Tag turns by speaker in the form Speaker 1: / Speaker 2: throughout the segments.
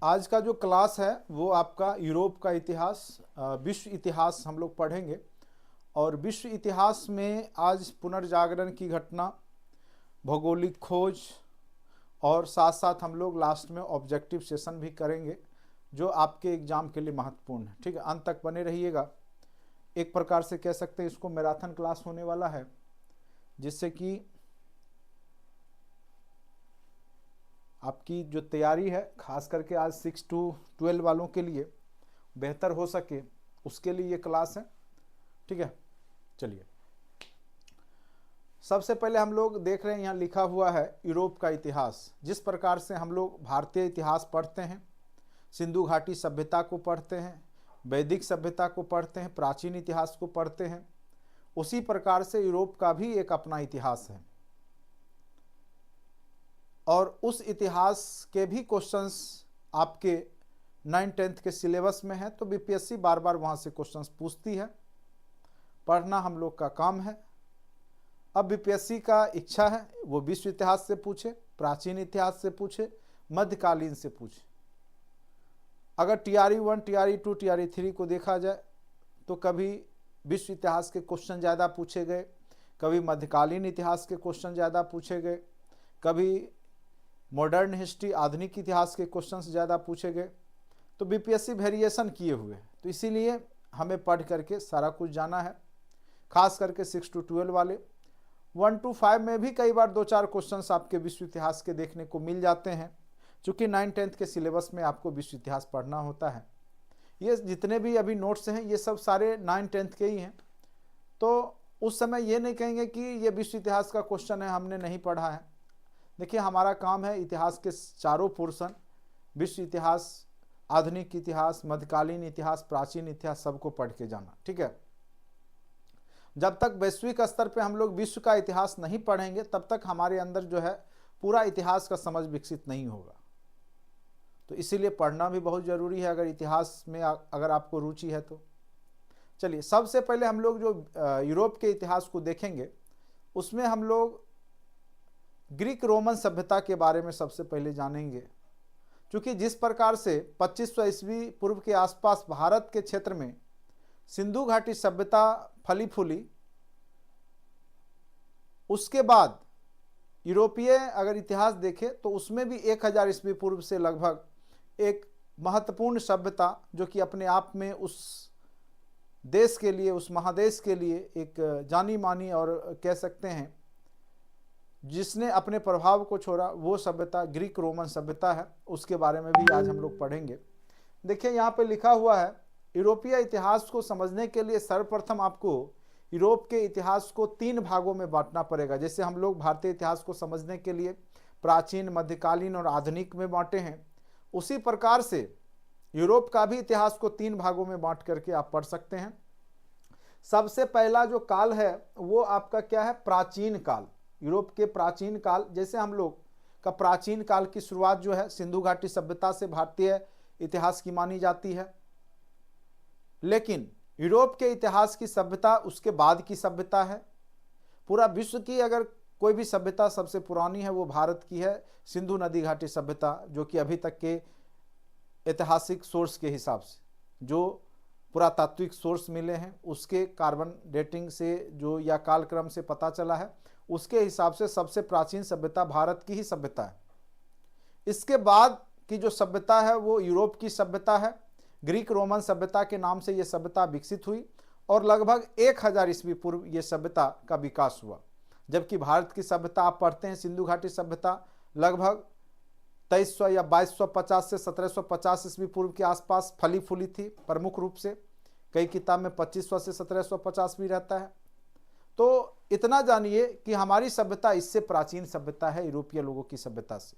Speaker 1: आज का जो क्लास है वो आपका यूरोप का इतिहास, विश्व इतिहास हम लोग पढ़ेंगे। और विश्व इतिहास में आज पुनर्जागरण की घटना, भौगोलिक खोज और साथ साथ हम लोग लास्ट में ऑब्जेक्टिव सेशन भी करेंगे जो आपके एग्जाम के लिए महत्वपूर्ण है। ठीक है, अंत तक बने रहिएगा। एक प्रकार से कह सकते हैं इसको मैराथन क्लास होने वाला है, जिससे कि आपकी जो तैयारी है खास करके आज 6 to 12 वालों के लिए बेहतर हो सके, उसके लिए ये क्लास है। ठीक है, चलिए सबसे पहले हम लोग देख रहे हैं, यहाँ लिखा हुआ है यूरोप का इतिहास। जिस प्रकार से हम लोग भारतीय इतिहास पढ़ते हैं, सिंधु घाटी सभ्यता को पढ़ते हैं, वैदिक सभ्यता को पढ़ते हैं, प्राचीन इतिहास को पढ़ते हैं, उसी प्रकार से यूरोप का भी एक अपना इतिहास है। और उस इतिहास के भी क्वेश्चंस आपके 9th-10th के सिलेबस में है, तो बीपीएससी बार बार वहाँ से क्वेश्चंस पूछती है। पढ़ना हम लोग का काम है। अब बीपीएससी का इच्छा है वो विश्व इतिहास से पूछे, प्राचीन इतिहास से पूछे, मध्यकालीन से पूछे। अगर टीआरई 1, टीआरई 2, टीआरई 3 को देखा जाए तो कभी विश्व इतिहास के क्वेश्चन ज़्यादा पूछे गए, कभी मध्यकालीन इतिहास के क्वेश्चन ज़्यादा पूछे गए, कभी मॉडर्न हिस्ट्री आधुनिक इतिहास के क्वेश्चंस ज़्यादा पूछे गए। तो बीपीएससी वेरिएशन किए हुए हैं, तो इसीलिए हमें पढ़ करके सारा कुछ जाना है। खास करके 6 to 12 वाले, 1 to 5 में भी कई बार 2-4 क्वेश्चंस आपके विश्व इतिहास के देखने को मिल जाते हैं, चूँकि 9th-10th के सिलेबस में आपको विश्व इतिहास पढ़ना होता है। ये जितने भी अभी नोट्स हैं ये सब सारे 9th-10th के ही हैं, तो उस समय ये नहीं कहेंगे कि ये विश्व इतिहास का क्वेश्चन है हमने नहीं पढ़ा है। देखिए, हमारा काम है इतिहास के चारों पोर्शन, विश्व इतिहास, आधुनिक इतिहास, मध्यकालीन इतिहास, प्राचीन इतिहास, सबको पढ़ के जाना। ठीक है, जब तक वैश्विक स्तर पे हम लोग विश्व का इतिहास नहीं पढ़ेंगे तब तक हमारे अंदर जो है पूरा इतिहास का समझ विकसित नहीं होगा। तो इसीलिए पढ़ना भी बहुत ज़रूरी है अगर इतिहास में अगर आपको रुचि है तो। चलिए, सबसे पहले हम लोग जो यूरोप के इतिहास को देखेंगे उसमें हम लोग ग्रीक रोमन सभ्यता के बारे में सबसे पहले जानेंगे। क्योंकि जिस प्रकार से 2500 ईस्वी पूर्व के आसपास भारत के क्षेत्र में सिंधु घाटी सभ्यता फली फूली, उसके बाद यूरोपीय अगर इतिहास देखें तो उसमें भी 1000 ईस्वी पूर्व से लगभग एक महत्वपूर्ण सभ्यता, जो कि अपने आप में उस देश के लिए, उस महादेश के लिए एक जानी मानी और कह सकते हैं जिसने अपने प्रभाव को छोड़ा, वो सभ्यता ग्रीक रोमन सभ्यता है। उसके बारे में भी आज हम लोग पढ़ेंगे। देखिए, यहाँ पे लिखा हुआ है यूरोपीय इतिहास को समझने के लिए सर्वप्रथम आपको यूरोप के इतिहास को 3 भागों में बांटना पड़ेगा। जैसे हम लोग भारतीय इतिहास को समझने के लिए प्राचीन, मध्यकालीन और आधुनिक में बांटे हैं, उसी प्रकार से यूरोप का भी इतिहास को 3 भागों में बांट करके आप पढ़ सकते हैं। सबसे पहला जो काल है वो आपका क्या है? प्राचीन काल। यूरोप के प्राचीन काल, जैसे हम लोग का प्राचीन काल की शुरुआत जो है सिंधु घाटी सभ्यता से भारतीय इतिहास की मानी जाती है, लेकिन यूरोप के इतिहास की सभ्यता उसके बाद की सभ्यता है। पूरा विश्व की अगर कोई भी सभ्यता सबसे पुरानी है वो भारत की है, सिंधु नदी घाटी सभ्यता, जो कि अभी तक के ऐतिहासिक सोर्स के हिसाब से, जो पुरातात्विक सोर्स मिले हैं उसके कार्बन डेटिंग से जो या कालक्रम से पता चला है, उसके हिसाब से सबसे प्राचीन सभ्यता भारत की ही सभ्यता है। इसके बाद की जो सभ्यता है वो यूरोप की सभ्यता है। ग्रीक रोमन सभ्यता के नाम से ये सभ्यता विकसित हुई और लगभग 1000 ईस्वी पूर्व ये सभ्यता का विकास हुआ। जबकि भारत की सभ्यता आप पढ़ते हैं सिंधु घाटी सभ्यता लगभग 2300 या 2250 से 1750 ईस्वी पूर्व के आसपास फली फूली थी प्रमुख रूप से। कई किताब में 2500 से 1750 भी रहता है। तो इतना जानिए कि हमारी सभ्यता इससे प्राचीन सभ्यता है यूरोपीय लोगों की सभ्यता से,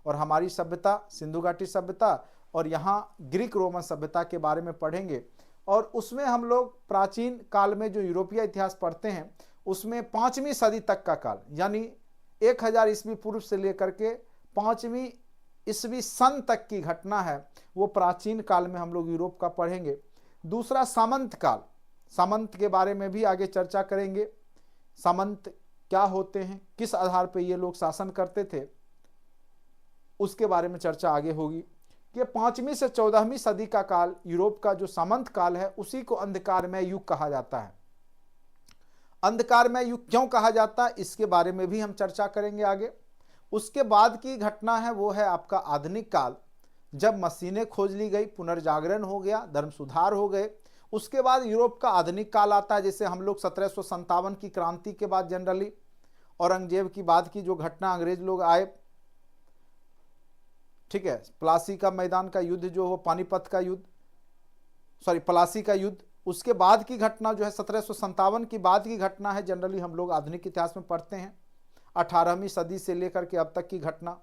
Speaker 1: और हमारी सभ्यता सिंधु घाटी सभ्यता और यहाँ ग्रीक रोमन सभ्यता के बारे में पढ़ेंगे। और उसमें हम लोग प्राचीन काल में जो यूरोपीय इतिहास पढ़ते हैं उसमें 5वीं सदी तक का काल, यानी 1000 ईस्वी पूर्व से लेकर के 5वीं ईस्वी सन तक की घटना है, वो प्राचीन काल में हम लोग यूरोप का पढ़ेंगे। दूसरा सामंत काल, सामंत के बारे में भी आगे चर्चा करेंगे। सामंत क्या होते हैं, किस आधार पर ये लोग शासन करते थे, उसके बारे में चर्चा आगे होगी। कि 5वीं से 14वीं सदी का काल यूरोप का जो सामंत काल है उसी को अंधकारमय युग कहा जाता है। अंधकारमय युग क्यों कहा जाता है इसके बारे में भी हम चर्चा करेंगे आगे। उसके बाद की घटना है वो है आपका आधुनिक काल, जब मशीनें खोज ली गई, पुनर्जागरण हो गया, धर्म सुधार हो गए। उसके बाद यूरोप का आधुनिक काल आता है, जैसे हम लोग 1757 की क्रांति के बाद जनरली औरंगजेब की बाद की जो घटना, अंग्रेज लोग आए, ठीक है, प्लासी का मैदान का युद्ध जो हो, पानीपत का युद्ध, सॉरी प्लासी का युद्ध, उसके बाद की घटना जो है 1757 की बाद की घटना है, जनरली हम लोग आधुनिक इतिहास में पढ़ते हैं। 18वीं सदी से लेकर के अब तक की घटना।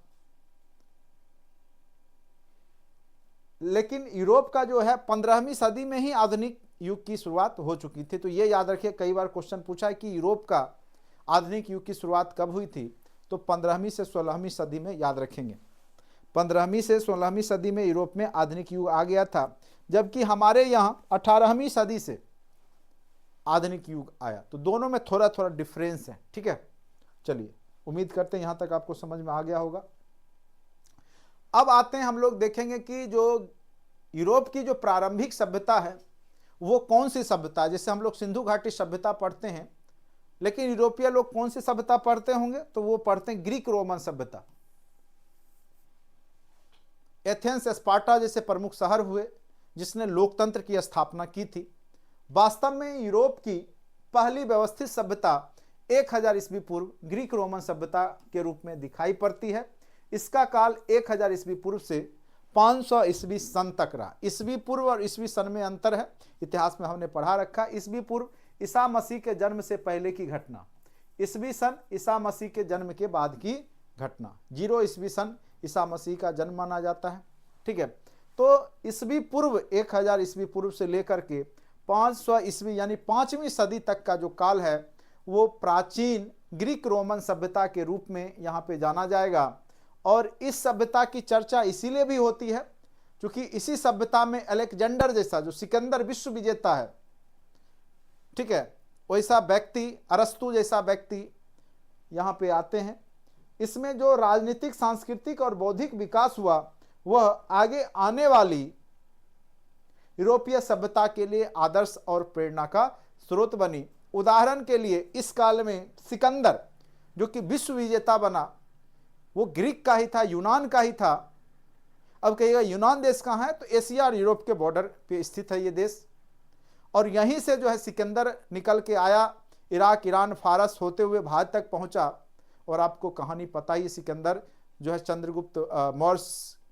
Speaker 1: लेकिन यूरोप का जो है 15वीं सदी में ही आधुनिक युग की शुरुआत हो चुकी थी। तो ये याद रखिए, कई बार क्वेश्चन पूछा है कि यूरोप का आधुनिक युग की शुरुआत कब हुई थी, तो 15वीं से 16वीं सदी में याद रखेंगे। 15वीं से 16वीं सदी में यूरोप में आधुनिक युग आ गया था, जबकि हमारे यहाँ 18वीं सदी से आधुनिक युग आया। तो दोनों में थोड़ा थोड़ा डिफरेंस है, ठीक है। चलिए, उम्मीद करते हैं यहां तक आपको समझ में आ गया होगा। अब आते हैं, हम लोग देखेंगे कि जो यूरोप की जो प्रारंभिक सभ्यता है वो कौन सी सभ्यता है। जैसे हम लोग सिंधु घाटी सभ्यता पढ़ते हैं, लेकिन यूरोपीय लोग कौन सी सभ्यता पढ़ते होंगे, तो वो पढ़ते हैं ग्रीक रोमन सभ्यता। एथेंस, स्पार्टा जैसे प्रमुख शहर हुए जिसने लोकतंत्र की स्थापना की थी। वास्तव में यूरोप की पहली व्यवस्थित सभ्यता 1000 ईस्वी पूर्व ग्रीक रोमन सभ्यता के रूप में दिखाई पड़ती है। इसका काल 1000 ईस्वी पूर्व से 500 ईस्वी सन तक रहा। ईस्वी पूर्व और ईस्वी सन में अंतर है, इतिहास में हमने पढ़ा रखा। ईस्वी पूर्व ईसा मसीह के जन्म से पहले की घटना, ईस्वी सन ईसा मसीह के जन्म के बाद की घटना। 0 ईस्वी सन ईसा मसीह का जन्म माना जाता है, ठीक है। तो ईस्वी पूर्व 1000 ईस्वी पूर्व से लेकर के 500 ईस्वी यानी 5वीं सदी तक का जो काल है वो प्राचीन ग्रीक रोमन सभ्यता के रूप में यहाँ पे जाना जाएगा। और इस सभ्यता की चर्चा इसीलिए भी होती है क्योंकि इसी सभ्यता में अलेक्जेंडर जैसा जो सिकंदर विश्व विजेता है, ठीक है, वैसा व्यक्ति, अरस्तु जैसा व्यक्ति यहाँ पे आते हैं। इसमें जो राजनीतिक, सांस्कृतिक और बौद्धिक विकास हुआ वह आगे आने वाली यूरोपीय सभ्यता के लिए आदर्श और प्रेरणा का स्रोत बनी। उदाहरण के लिए इस काल में सिकंदर जो कि विश्व विजेता बना वो ग्रीक का ही था, यूनान का ही था। अब कहिएगा यूनान देश कहाँ है, तो एशिया और यूरोप के बॉर्डर पे स्थित है ये देश। और यहीं से जो है सिकंदर निकल के आया, इराक, ईरान, फारस होते हुए भारत तक पहुंचा। और आपको कहानी पता ही, सिकंदर जो है चंद्रगुप्त मौर्य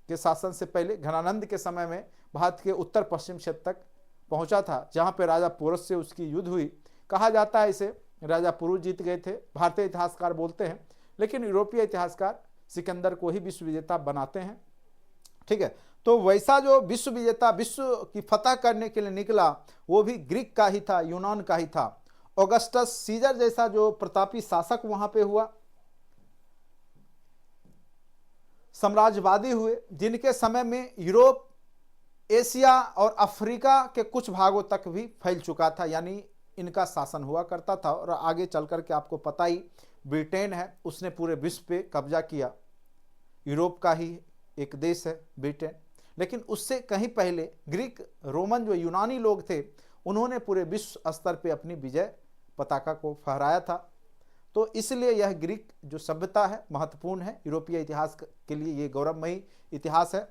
Speaker 1: के शासन से पहले घनानंद के समय में भारत के उत्तर पश्चिम क्षेत्र तक पहुंचा था, जहां पे राजा पुरुष से उसकी युद्ध हुई। कहा जाता है इसे राजा पुरुष जीत गए थे, भारतीय इतिहासकार बोलते हैं, लेकिन यूरोपीय इतिहासकार सिकंदर को ही विश्व विजेता बनाते हैं, ठीक है। तो वैसा जो विश्व विजेता, विश्व की फतह करने के लिए निकला, वो भी ग्रीक का ही था, यूनान का ही था। ऑगस्टस सीजर जैसा जो प्रतापी शासक वहां पे हुआ, साम्राज्यवादी हुए, जिनके समय में यूरोप, एशिया और अफ्रीका के कुछ भागों तक भी फैल चुका था, यानी इनका शासन हुआ करता था। और आगे चल कर के आपको पता ही, ब्रिटेन है, उसने पूरे विश्व पे कब्जा किया। यूरोप का ही एक देश है ब्रिटेन, लेकिन उससे कहीं पहले ग्रीक रोमन जो यूनानी लोग थे, उन्होंने पूरे विश्व स्तर पे अपनी विजय पताका को फहराया था। तो इसलिए यह ग्रीक जो सभ्यता है महत्वपूर्ण है, यूरोपीय इतिहास के लिए ये गौरवमयी इतिहास है।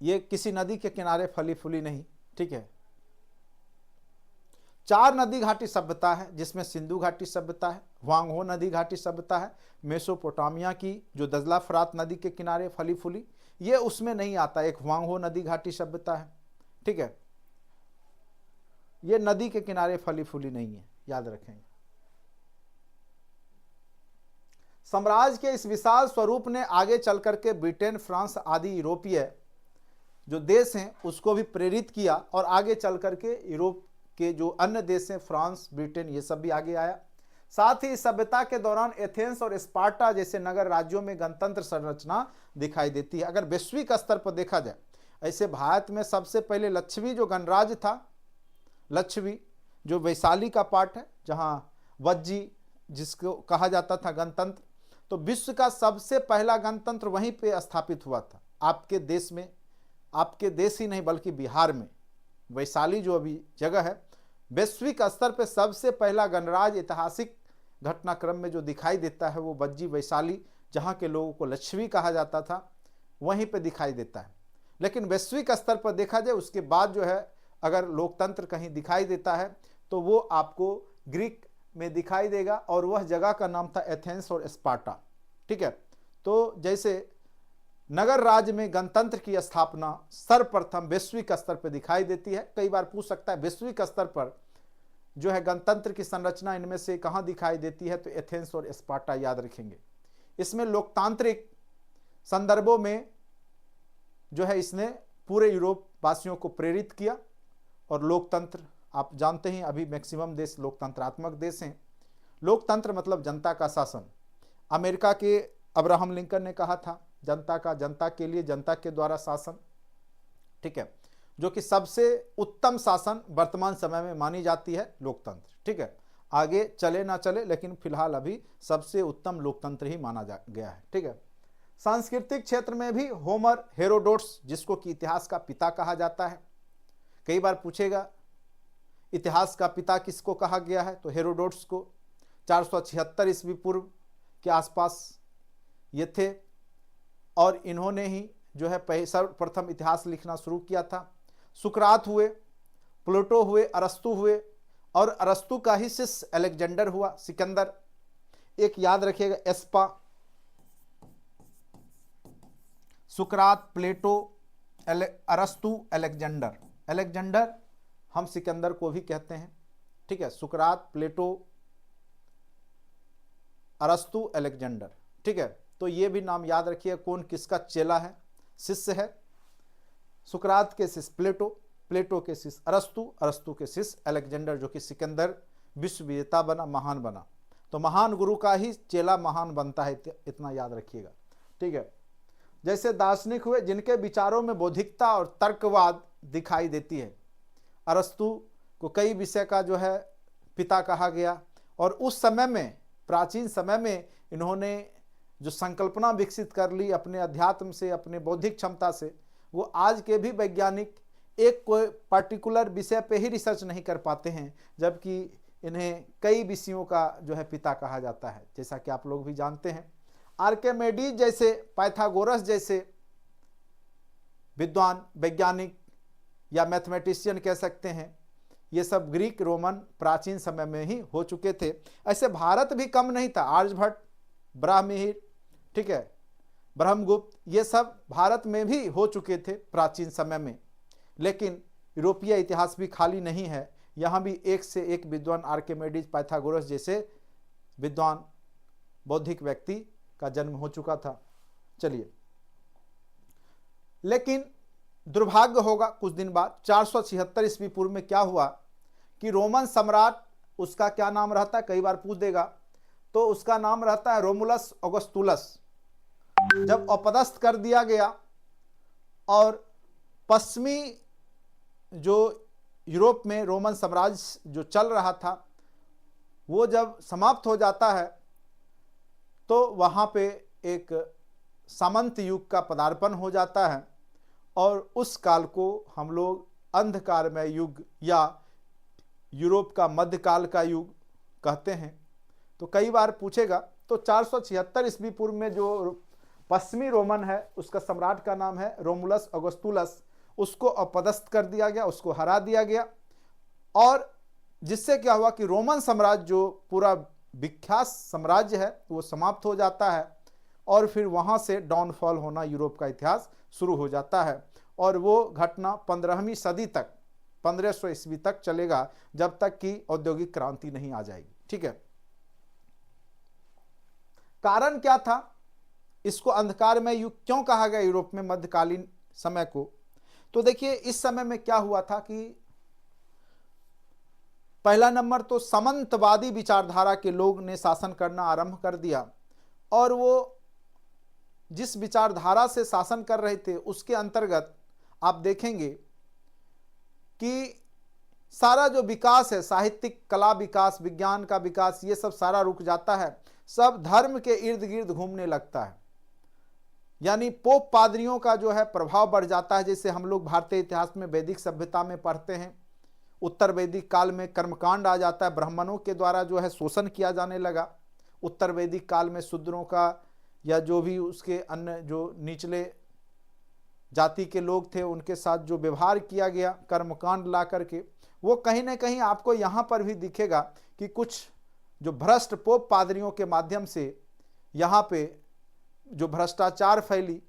Speaker 1: ये किसी नदी के किनारे फली फूली नहीं, ठीक है। 4 नदी घाटी सभ्यता है, जिसमें सिंधु घाटी सभ्यता है, वांगहो नदी घाटी सभ्यता है, मेसोपोटामिया की जो दजला फरात नदी के किनारे फली फूली, ये उसमें नहीं आता, एक वांगहो नदी घाटी सभ्यता है, ठीक है। ये नदी के किनारे फली फूली नहीं है, याद रखेंगे। साम्राज्य के इस विशाल स्वरूप ने आगे चल करके ब्रिटेन, फ्रांस आदि यूरोपीय जो देश हैं उसको भी प्रेरित किया, और आगे चल करके यूरोप के जो अन्य देश हैं, फ्रांस, ब्रिटेन, ये सब भी आगे आया। साथ ही सभ्यता के दौरान एथेंस और स्पार्टा जैसे नगर राज्यों में गणतंत्र संरचना दिखाई देती है। अगर वैश्विक स्तर पर देखा जाए, ऐसे भारत में सबसे पहले लक्षवी जो गणराज्य था, लक्षवी जो वैशाली का पार्ट है, जहाँ वज्जी जिसको कहा जाता था गणतंत्र, तो विश्व का सबसे पहला गणतंत्र वहीं पे स्थापित हुआ था, आपके देश में। आपके देश ही नहीं बल्कि बिहार में वैशाली जो अभी जगह है, वैश्विक स्तर पे सबसे पहला गणराज्य ऐतिहासिक घटनाक्रम में जो दिखाई देता है वो बज्जी वैशाली, जहाँ के लोगों को लक्ष्मी कहा जाता था, वहीं पे दिखाई देता है। लेकिन वैश्विक स्तर पर देखा जाए उसके बाद जो है अगर लोकतंत्र कहीं दिखाई देता है तो वो आपको ग्रीक में दिखाई देगा, और वह जगह का नाम था एथेंस और स्पार्टा। ठीक है, तो जैसे नगर राज्य में गणतंत्र की स्थापना सर्वप्रथम वैश्विक स्तर पर दिखाई देती है। कई बार पूछ सकता है वैश्विक स्तर पर जो है गणतंत्र की संरचना इनमें से कहाँ दिखाई देती है, तो एथेंस और स्पार्टा याद रखेंगे। इसमें लोकतांत्रिक संदर्भों में जो है इसने पूरे यूरोप वासियों को प्रेरित किया, और लोकतंत्र आप जानते हैं अभी मैक्सिमम देश लोकतंत्रात्मक देश हैं। लोकतंत्र मतलब जनता का शासन। अमेरिका के अब्राहम लिंकन ने कहा था जनता का, जनता के लिए, जनता के द्वारा शासन। ठीक है, जो कि सबसे उत्तम शासन वर्तमान समय में मानी जाती है लोकतंत्र। ठीक है, आगे चले ना चले लेकिन फिलहाल अभी सबसे उत्तम लोकतंत्र ही माना गया है। ठीक है, सांस्कृतिक क्षेत्र में भी होमर हेरोडोट्स, जिसको कि इतिहास का पिता कहा जाता है, कई बार पूछेगा इतिहास का पिता किसको कहा गया है, तो हेरोडोट्स को। 476 ईस्वी पूर्व के आसपास ये थे, और इन्होंने ही जो है सर्वप्रथम इतिहास लिखना शुरू किया था। सुकरात हुए, प्लेटो हुए, अरस्तु हुए, और अरस्तु का ही शिष्य अलेक्जेंडर हुआ, सिकंदर। एक याद रखिएगा, एस्पा, सुकरात, प्लेटो, अरस्तु, अलेक्जेंडर। अलेक्जेंडर हम सिकंदर को भी कहते हैं। ठीक है, सुकरात, प्लेटो, अरस्तु, अलेक्जेंडर। ठीक है, तो ये भी नाम याद रखिए कौन किसका चेला है, शिष्य है। सुकरात के शिष्य प्लेटो, प्लेटो के शिष्य अरस्तु, अरस्तु के शिष्य अलेक्जेंडर, जो कि सिकंदर विश्व विजेता बना, महान बना। तो महान गुरु का ही चेला महान बनता है, इतना याद रखिएगा। ठीक है, जैसे दार्शनिक हुए जिनके विचारों में बौद्धिकता और तर्कवाद दिखाई देती है। अरस्तु को कई विषय का जो है पिता कहा गया, और उस समय में, प्राचीन समय में इन्होंने जो संकल्पना विकसित कर ली अपने अध्यात्म से, अपने बौद्धिक क्षमता से, वो आज के भी वैज्ञानिक एक कोई पर्टिकुलर विषय पे ही रिसर्च नहीं कर पाते हैं, जबकि इन्हें कई विषयों का जो है पिता कहा जाता है, जैसा कि आप लोग भी जानते हैं। आर्किमिडीज जैसे, पाइथागोरस जैसे विद्वान, वैज्ञानिक या मैथमेटिशियन कह सकते हैं, ये सब ग्रीक रोमन प्राचीन समय में ही हो चुके थे। ऐसे भारत भी कम नहीं था, आर्यभट्ट, ब्राह्मीर, ठीक है, ब्रह्मगुप्त, ये सब भारत में भी हो चुके थे प्राचीन समय में। लेकिन यूरोपीय इतिहास भी खाली नहीं है, यहाँ भी एक से एक विद्वान, आर्किमिडीज, पाइथागोरस जैसे विद्वान बौद्धिक व्यक्ति का जन्म हो चुका था। चलिए, लेकिन दुर्भाग्य होगा कुछ दिन बाद 476 ईस्वी पूर्व में क्या हुआ कि रोमन सम्राट, उसका क्या नाम रहता है, कई बार पूछ देगा, तो उसका नाम रहता है रोमुलस ऑगस्तुलस। जब अपदस्थ कर दिया गया और पश्चिमी जो यूरोप में रोमन साम्राज्य जो चल रहा था वो जब समाप्त हो जाता है, तो वहाँ पे एक सामंत युग का पदार्पण हो जाता है, और उस काल को हम लोग अंधकारमय युग या यूरोप का मध्यकाल का युग कहते हैं। तो कई बार पूछेगा, तो 476 ईस्वी पूर्व में जो पश्चिमी रोमन है उसका सम्राट का नाम है रोमुलस ऑगस्तुलस, उसको अपदस्थ कर दिया गया, उसको हरा दिया गया, और जिससे क्या हुआ कि रोमन साम्राज्य जो पूरा विख्यात साम्राज्य है वो समाप्त हो जाता है, और फिर वहाँ से डाउनफॉल होना यूरोप का इतिहास शुरू हो जाता है। और वो घटना 15वीं सदी तक, 1500 ईस्वी तक चलेगा, जब तक कि औद्योगिक क्रांति नहीं आ जाएगी। ठीक है, कारण क्या था, इसको अंधकारमय युग क्यों कहा गया यूरोप में मध्यकालीन समय को? तो देखिए, इस समय में क्या हुआ था कि पहला नंबर तो सामंतवादी विचारधारा के लोग ने शासन करना आरंभ कर दिया, और वो जिस विचारधारा से शासन कर रहे थे उसके अंतर्गत आप देखेंगे कि सारा जो विकास है, साहित्यिक, कला विकास, विज्ञान का विकास, ये सब सारा रुक जाता है। सब धर्म के इर्द गिर्द घूमने लगता है। यानी पोप पादरियों का जो है प्रभाव बढ़ जाता है। जैसे हम लोग भारतीय इतिहास में वैदिक सभ्यता में पढ़ते हैं, उत्तर वैदिक काल में कर्मकांड आ जाता है, ब्राह्मणों के द्वारा जो है शोषण किया जाने लगा। उत्तर वैदिक काल में शूद्रों का या जो भी उसके अन्य जो निचले जाति के लोग थे उनके साथ जो व्यवहार किया गया कर्मकांड ला करके, वो कहीं ना कहीं आपको यहाँ पर भी दिखेगा कि कुछ जो भ्रष्ट पोप पादरियों के माध्यम से यहाँ पे जो भ्रष्टाचार फैली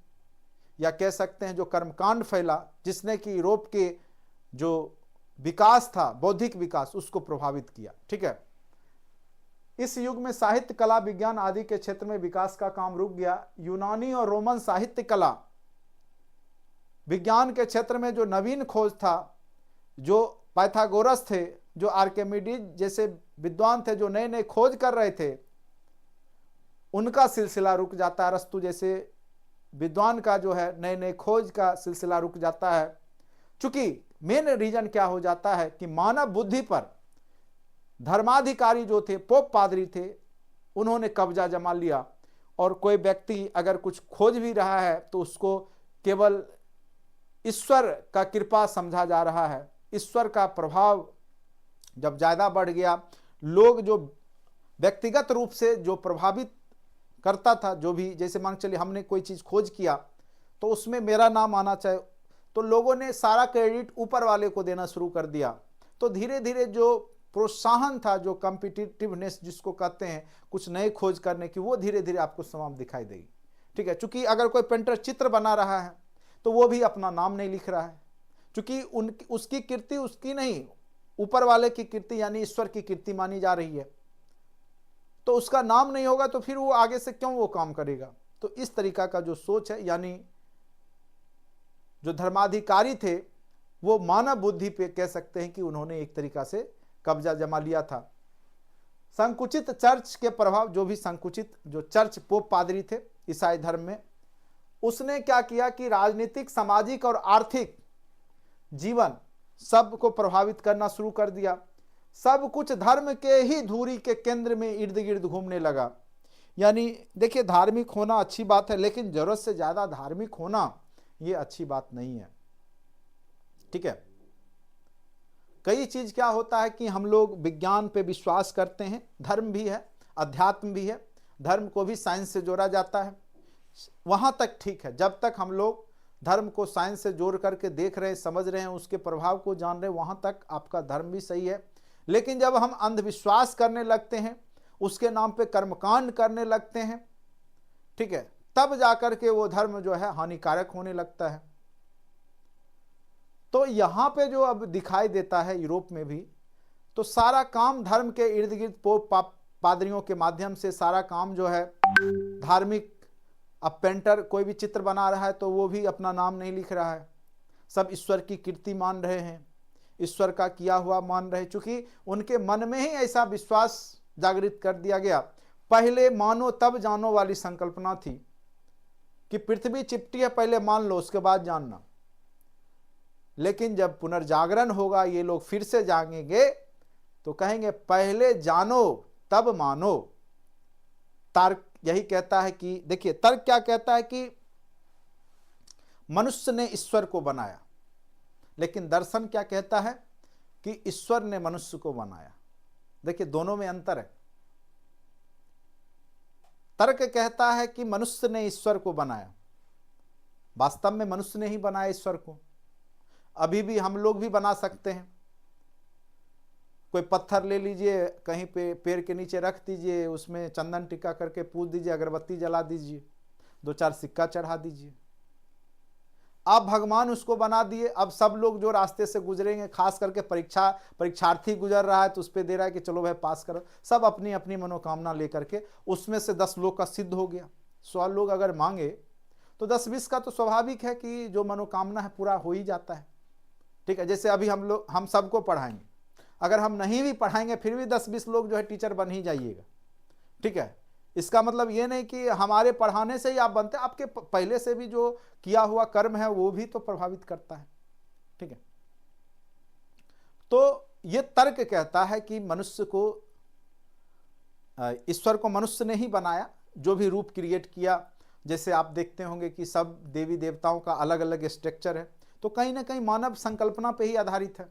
Speaker 1: या कह सकते हैं जो कर्मकांड फैला, जिसने कि यूरोप के जो विकास था, बौद्धिक विकास, उसको प्रभावित किया। ठीक है, इस युग में साहित्य, कला, विज्ञान आदि के क्षेत्र में विकास का काम रुक गया। यूनानी और रोमन साहित्य, कला, विज्ञान के क्षेत्र में जो नवीन खोज था, जो पाइथागोरस थे, जो आर्किमिडीज जैसे विद्वान थे, जो नए नए खोज कर रहे थे, उनका सिलसिला रुक जाता है। अरस्तु जैसे विद्वान का जो है नए नए खोज का सिलसिला रुक जाता है। चूंकि मेन रीजन क्या हो जाता है कि मानव बुद्धि पर धर्माधिकारी जो थे, पोप पादरी थे, उन्होंने कब्जा जमा लिया। और कोई व्यक्ति अगर कुछ खोज भी रहा है तो उसको केवल ईश्वर का कृपा समझा जा रहा है। ईश्वर का प्रभाव जब ज़्यादा बढ़ गया, लोग जो व्यक्तिगत रूप से जो प्रभावित करता था, जो भी जैसे मान चलिए हमने कोई चीज़ खोज किया तो उसमें मेरा नाम आना चाहिए, तो लोगों ने सारा क्रेडिट ऊपर वाले को देना शुरू कर दिया। तो धीरे धीरे जो प्रोत्साहन था, जो कॉम्पिटिटिवनेस जिसको कहते हैं कुछ नए खोज करने की, वो धीरे धीरे आपको समाप्त दिखाई देगी। ठीक है, चूंकि अगर कोई पेंटर चित्र बना रहा है तो वो भी अपना नाम नहीं लिख रहा है, क्योंकि उसकी कीर्ति उसकी नहीं, ऊपर वाले की कीर्ति यानी ईश्वर की कीर्ति मानी जा रही है। तो उसका नाम नहीं होगा तो फिर वो आगे से क्यों वो काम करेगा। तो इस तरीका का जो सोच है, यानी जो धर्माधिकारी थे वो मानव बुद्धि पे कह सकते हैं कि उन्होंने एक तरीका से कब्जा जमा लिया था। संकुचित चर्च के प्रभाव, जो भी संकुचित जो चर्च पोप पादरी थे ईसाई धर्म में, उसने क्या किया कि राजनीतिक, सामाजिक और आर्थिक जीवन सबको प्रभावित करना शुरू कर दिया। सब कुछ धर्म के ही धुरी के केंद्र में इर्द गिर्द घूमने लगा। यानी देखिए, धार्मिक होना अच्छी बात है, लेकिन जरूरत से ज्यादा धार्मिक होना ये अच्छी बात नहीं है। ठीक है, कई चीज क्या होता है कि हम लोग विज्ञान पे विश्वास करते हैं, धर्म भी है, अध्यात्म भी है, धर्म को भी साइंस से जोड़ा जाता है, वहां तक ठीक है। जब तक हम लोग धर्म को साइंस से जोड़ करके देख रहे हैं, समझ रहे हैं, उसके प्रभाव को जान रहे हैं, वहां तक आपका धर्म भी सही है। लेकिन जब हम अंधविश्वास करने लगते हैं, उसके नाम पे कर्मकांड करने लगते हैं, ठीक है, तब जाकर के वो धर्म जो है हानिकारक होने लगता है। तो यहां पे जो अब दिखाई देता है यूरोप में भी, तो सारा काम धर्म के इर्द गिर्द पोप पादरियों के माध्यम से सारा काम जो है धार्मिक। अब पेंटर कोई भी चित्र बना रहा है तो वो भी अपना नाम नहीं लिख रहा है, सब ईश्वर की कीर्ति मान रहे हैं, ईश्वर का किया हुआ मान रहे, चूंकि उनके मन में ही ऐसा विश्वास जागृत कर दिया गया। पहले मानो तब जानो वाली संकल्पना थी कि पृथ्वी चिपटी है, पहले मान लो उसके बाद जानना। लेकिन जब पुनर्जागरण होगा, ये लोग फिर से जागेंगे तो कहेंगे पहले जानो तब मानो। तर्क यही कहता है कि देखिए, तर्क क्या कहता है कि मनुष्य ने ईश्वर को बनाया, लेकिन दर्शन क्या कहता है कि ईश्वर ने मनुष्य को बनाया। देखिए, दोनों में अंतर है। तर्क कहता है कि मनुष्य ने ईश्वर को बनाया, वास्तव में मनुष्य ने ही बनाया ईश्वर को। अभी भी हम लोग भी बना सकते हैं। कोई पत्थर ले लीजिए, कहीं पे पेड़ के नीचे रख दीजिए, उसमें चंदन टिक्का करके पूज दीजिए, अगरबत्ती जला दीजिए, 2-4 सिक्का चढ़ा दीजिए, आप भगवान उसको बना दिए। अब सब लोग जो रास्ते से गुजरेंगे, खास करके परीक्षार्थी गुजर रहा है तो उस पर दे रहा है कि चलो भाई पास करो, सब अपनी अपनी मनोकामना लेकर के, उसमें से 10 लोग का सिद्ध हो गया। 100 लोग अगर मांगे तो 10-20 का तो स्वाभाविक है कि जो मनोकामना है पूरा हो ही जाता है। ठीक है, जैसे अभी हम सबको पढ़ाएंगे, अगर हम नहीं भी पढ़ाएंगे फिर भी 10-20 लोग जो है टीचर बन ही जाइएगा। ठीक है, इसका मतलब ये नहीं कि हमारे पढ़ाने से ही आप बनते, आपके पहले से भी जो किया हुआ कर्म है वो भी तो प्रभावित करता है। ठीक है, तो ये तर्क कहता है कि मनुष्य को ईश्वर को मनुष्य ने ही बनाया, जो भी रूप क्रिएट किया। जैसे आप देखते होंगे कि सब देवी देवताओं का अलग अलग स्ट्रक्चर है, तो कहीं ना कहीं मानव संकल्पना पे ही आधारित है,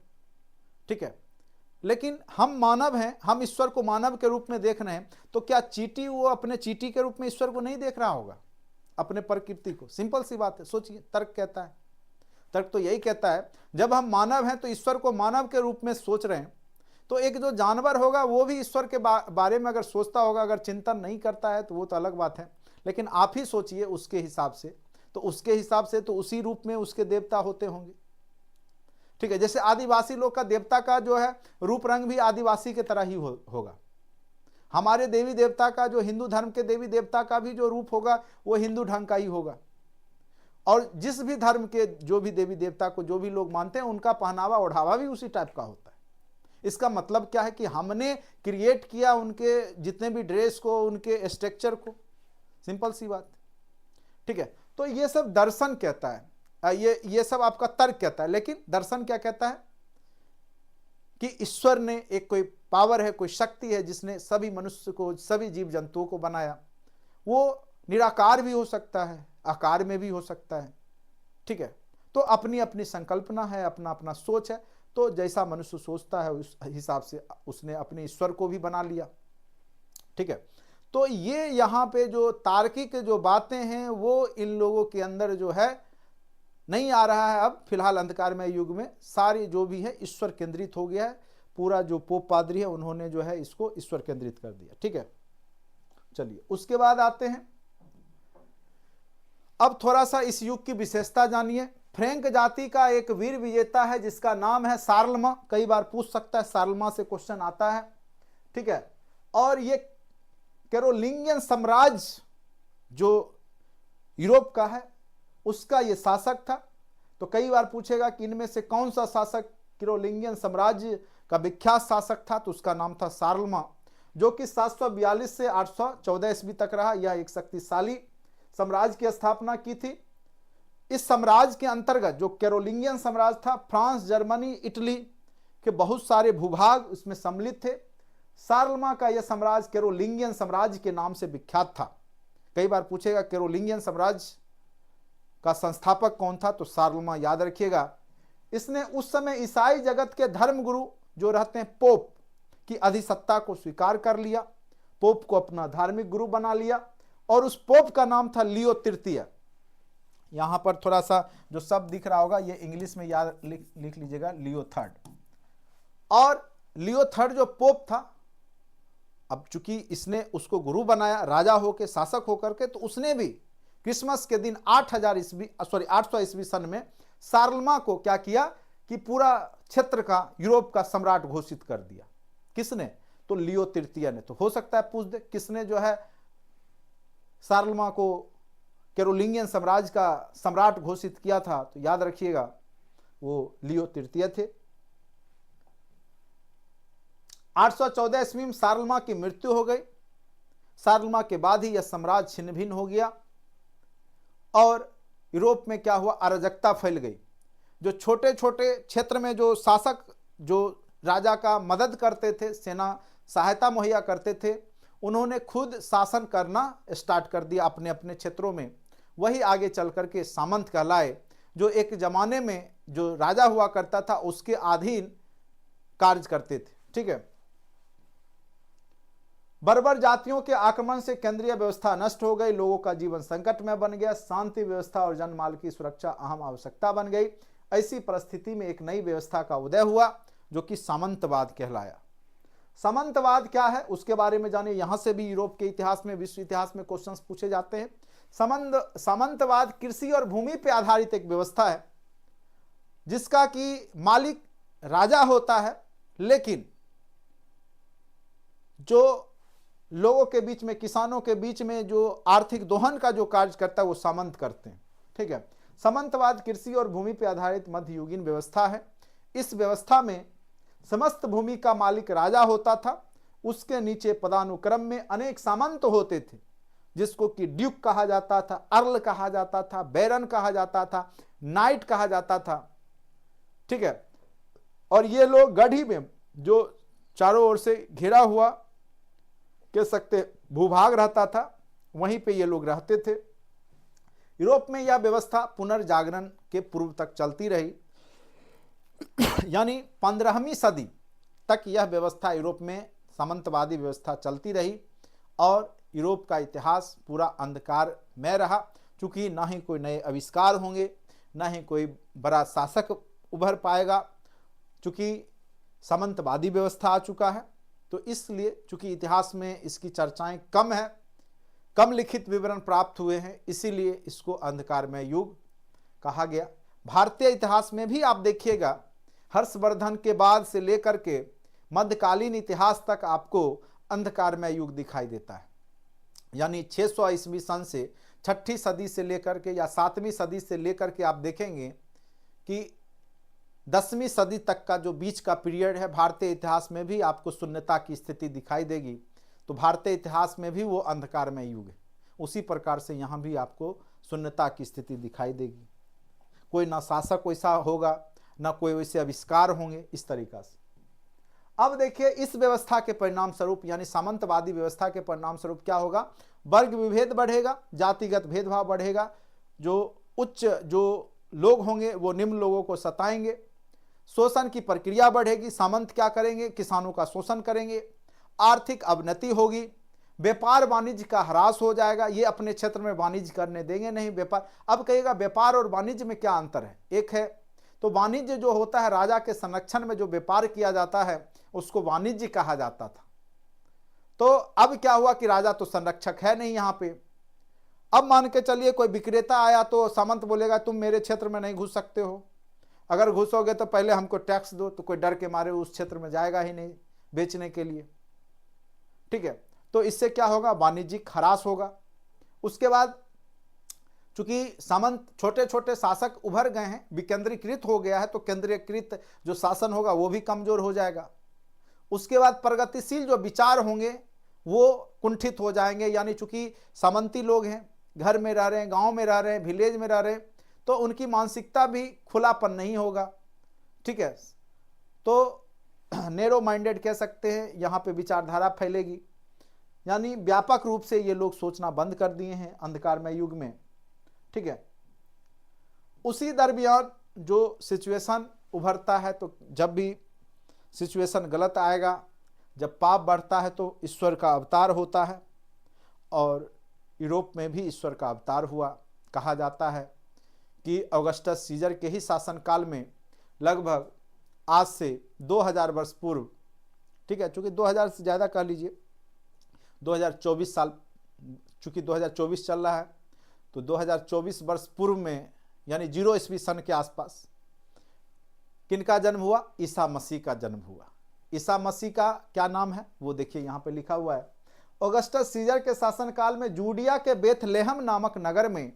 Speaker 1: ठीक है। लेकिन हम मानव हैं, हम ईश्वर को मानव के रूप में देख रहे हैं, तो क्या चींटी वो अपने चींटी के रूप में ईश्वर को नहीं देख रहा होगा, अपने प्रकृति को? सिंपल सी बात है, सोचिए। तर्क कहता है, तर्क तो यही कहता है, जब हम मानव हैं तो ईश्वर को मानव के रूप में सोच रहे हैं, तो एक जो जानवर होगा वो भी ईश्वर के बारे में अगर सोचता होगा, अगर चिंतन नहीं करता है तो वो तो अलग बात है। लेकिन आप ही सोचिए उसके हिसाब से, तो उसके हिसाब से तो उसी रूप में उसके देवता होते होंगे, ठीक है। जैसे आदिवासी लोग का देवता का जो है रूप रंग भी आदिवासी के तरह ही होगा। हमारे देवी देवता का, जो हिंदू धर्म के देवी देवता का भी जो रूप होगा वो हिंदू ढंग का ही होगा। और जिस भी धर्म के जो भी देवी देवता को जो भी लोग मानते हैं, उनका पहनावा ओढ़ावा भी उसी टाइप का होता है। इसका मतलब क्या है कि हमने क्रिएट किया उनके जितने भी ड्रेस को, उनके स्ट्रक्चर को। सिंपल सी बात, ठीक है। तो ये सब दर्शन कहता है, ये सब आपका तर्क कहता है। लेकिन दर्शन क्या कहता है कि ईश्वर ने एक कोई पावर है, कोई शक्ति है, जिसने सभी मनुष्य को, सभी जीव जंतुओं को बनाया। वो निराकार भी हो सकता है, आकार में भी हो सकता है, ठीक है। तो अपनी अपनी संकल्पना है, अपना अपना सोच है। तो जैसा मनुष्य सोचता है उस हिसाब से उसने अपने ईश्वर को भी बना लिया, ठीक है। तो ये यहाँ पे जो तार्किक जो बातें हैं वो इन लोगों के अंदर जो है नहीं आ रहा है। अब फिलहाल अंधकारमय युग में सारी जो भी है ईश्वर केंद्रित हो गया है। पूरा जो पोप पादरी है उन्होंने जो है इसको ईश्वर केंद्रित कर दिया, ठीक है। चलिए उसके बाद आते हैं, अब थोड़ा सा इस युग की विशेषता जानिए। फ्रैंक जाति का एक वीर विजेता है जिसका नाम है शार्लमा। कई बार पूछ सकता है, शार्लमा से क्वेश्चन आता है, ठीक है। और ये कैरोलिंगियन साम्राज्य जो यूरोप का है उसका ये शासक था। तो कई बार पूछेगा कि इनमें से कौन सा शासक कैरोलिंगियन साम्राज्य का विख्यात शासक था, तो उसका नाम था शार्लमा, जो कि 742 से 814 ईस्वी तक रहा। यह एक शक्तिशाली साम्राज्य की स्थापना की थी। इस साम्राज्य के अंतर्गत जो कैरोलिंगियन साम्राज्य था, फ्रांस, जर्मनी, इटली के बहुत सारे भूभाग उसमें सम्मिलित थे। शार्लमा का यह साम्राज्य कैरोलिंगियन साम्राज्य के नाम से विख्यात था। कई बार पूछेगा कैरोलिंगियन साम्राज्य का संस्थापक कौन था, तो शार्लमा याद रखिएगा। इसने उस समय ईसाई जगत के धर्मगुरु जो रहते हैं पोप की अधिसत्ता को स्वीकार कर लिया, पोप को अपना धार्मिक गुरु बना लिया, और उस पोप का नाम था लियो तृतीय। यहां पर थोड़ा सा जो शब्द दिख रहा होगा ये इंग्लिश में याद लिख लीजिएगा, लियो थर्ड। और लियो थर्ड जो पोप था, अब चूंकि इसने उसको गुरु बनाया राजा होकर, शासक होकर के, तो उसने भी क्रिसमस के दिन 800 ईस्वी सन में शार्लमा को क्या किया कि पूरा क्षेत्र का, यूरोप का सम्राट घोषित कर दिया। किसने? तो लियो तृतीय ने। तो हो सकता है पूछ दे किसने जो है शार्लमा को कैरोलिंगियन साम्राज्य का सम्राट घोषित किया था, तो याद रखिएगा वो लियो तृतीय थे। 814 ईस्वी में शार्लमा की मृत्यु हो गई। शार्लमा के बाद ही यह साम्राज्य छिन्न भिन्न हो गया और यूरोप में क्या हुआ, अराजकता फैल गई। जो छोटे छोटे क्षेत्र में जो शासक, जो राजा का मदद करते थे, सेना सहायता मुहैया करते थे, उन्होंने खुद शासन करना स्टार्ट कर दिया अपने अपने क्षेत्रों में। वही आगे चल करके सामंत कहलाए, जो एक जमाने में जो राजा हुआ करता था उसके अधीन कार्य करते थे, ठीक है। बर्बर जातियों के आक्रमण से केंद्रीय व्यवस्था नष्ट हो गई, लोगों का जीवन संकट में बन गया, शांति व्यवस्था और जनमाल की सुरक्षा अहम आवश्यकता बन गई। ऐसी परिस्थिति में एक नई व्यवस्था का उदय हुआ जो कि सामंतवाद कहलाया। सामंतवाद क्या है उसके बारे में जानिए। यहां से भी यूरोप के इतिहास में, विश्व इतिहास में क्वेश्चंस पूछे जाते हैं। सामंतवाद कृषि और भूमि पर आधारित एक व्यवस्था है जिसका कि मालिक राजा होता है, लेकिन जो लोगों के बीच में, किसानों के बीच में जो आर्थिक दोहन का जो कार्य करता है वो सामंत करते हैं, ठीक है। सामंतवाद कृषि और भूमि पर आधारित मध्ययुगीन व्यवस्था है। इस व्यवस्था में समस्त भूमि का मालिक राजा होता था। उसके नीचे पदानुक्रम में अनेक सामंत होते थे, जिसको कि ड्यूक कहा जाता था, अर्ल कहा जाता था, बैरन कहा जाता था, नाइट कहा जाता था, ठीक है। और ये लोग गढ़ी में जो चारों ओर से घिरा हुआ कह सकते भूभाग रहता था, वहीं पे ये लोग रहते थे। यूरोप में यह व्यवस्था पुनर्जागरण के पूर्व तक चलती रही, यानी 15वीं सदी तक यह व्यवस्था यूरोप में सामंतवादी व्यवस्था चलती रही और यूरोप का इतिहास पूरा अंधकार में रहा, चूँकि ना ही कोई नए आविष्कार होंगे, ना ही कोई बड़ा शासक उभर पाएगा, चूँकि सामंतवादी व्यवस्था आ चुका है। तो इसलिए चूँकि इतिहास में इसकी चर्चाएं कम है, कम लिखित विवरण प्राप्त हुए हैं, इसीलिए इसको अंधकारमय युग कहा गया। भारतीय इतिहास में भी आप देखिएगा, हर्षवर्धन के बाद से लेकर के मध्यकालीन इतिहास तक आपको अंधकारमय युग दिखाई देता है। यानी 600 ईस्वी सन से 6ठी सदी से लेकर के या 7वीं सदी से लेकर के आप देखेंगे कि 10वीं सदी तक का जो बीच का पीरियड है, भारतीय इतिहास में भी आपको शून्यता की स्थिति दिखाई देगी। तो भारतीय इतिहास में भी वो अंधकारमय युग है। उसी प्रकार से यहाँ भी आपको शून्यता की स्थिति दिखाई देगी। कोई ना शासक वैसा होगा, ना कोई वैसे आविष्कार होंगे, इस तरीका से। अब देखिए, इस व्यवस्था के परिणाम स्वरूप यानी सामंतवादी व्यवस्था के परिणाम स्वरूप क्या होगा? वर्ग विभेद बढ़ेगा, जातिगत भेदभाव बढ़ेगा, जो उच्च जो लोग होंगे वो निम्न लोगों को सताएंगे, शोषण की प्रक्रिया बढ़ेगी। सामंत क्या करेंगे? किसानों का शोषण करेंगे, आर्थिक अवनति होगी, व्यापार वाणिज्य का ह्रास हो जाएगा। ये अपने क्षेत्र में वाणिज्य करने देंगे नहीं, व्यापार। अब कहिएगा व्यापार और वाणिज्य में क्या अंतर है? एक है तो वाणिज्य जो होता है, राजा के संरक्षण में जो व्यापार किया जाता है उसको वाणिज्य कहा जाता था। तो अब क्या हुआ कि राजा तो संरक्षक है नहीं यहाँ पे। अब मान के चलिए कोई विक्रेता आया तो सामंत बोलेगा तुम मेरे क्षेत्र में नहीं घुस सकते हो, अगर घुसोगे तो पहले हमको टैक्स दो। तो कोई डर के मारे उस क्षेत्र में जाएगा ही नहीं बेचने के लिए, ठीक है। तो इससे क्या होगा? वाणिज्यिक ह्रास होगा। उसके बाद चूंकि सामंत छोटे छोटे शासक उभर गए हैं, विकेंद्रीकृत हो गया है, तो केंद्रीकृत जो शासन होगा वो भी कमजोर हो जाएगा। उसके बाद प्रगतिशील जो विचार होंगे वो कुंठित हो जाएंगे, यानी चूंकि सामंती लोग हैं, घर में रह रहे हैं, गांव में रह रहे हैं, विलेज में रह रहे हैं, तो उनकी मानसिकता भी खुलापन नहीं होगा, ठीक है। तो नैरो माइंडेड कह सकते हैं, यहाँ पे विचारधारा फैलेगी, यानी व्यापक रूप से ये लोग सोचना बंद कर दिए हैं अंधकारमय युग में, ठीक है। उसी दरमियान जो सिचुएशन उभरता है, तो जब भी सिचुएशन गलत आएगा, जब पाप बढ़ता है तो ईश्वर का अवतार होता है, और यूरोप में भी ईश्वर का अवतार हुआ। कहा जाता है कि ऑगस्टस सीजर के ही शासनकाल में लगभग आज से 2000 वर्ष पूर्व, ठीक है, चूँकि 2000 से ज़्यादा कह लीजिए, 2024 साल, चूँकि 2024 चल रहा है, तो 2024 वर्ष पूर्व में यानी 0 ईस्वी सन के आसपास किनका जन्म हुआ? ईसा मसीह का जन्म हुआ। ईसा मसीह का क्या नाम है वो देखिए यहाँ पे लिखा हुआ है। ऑगस्टस सीजर के शासनकाल में जूडिया के बेथलेहम नामक नगर में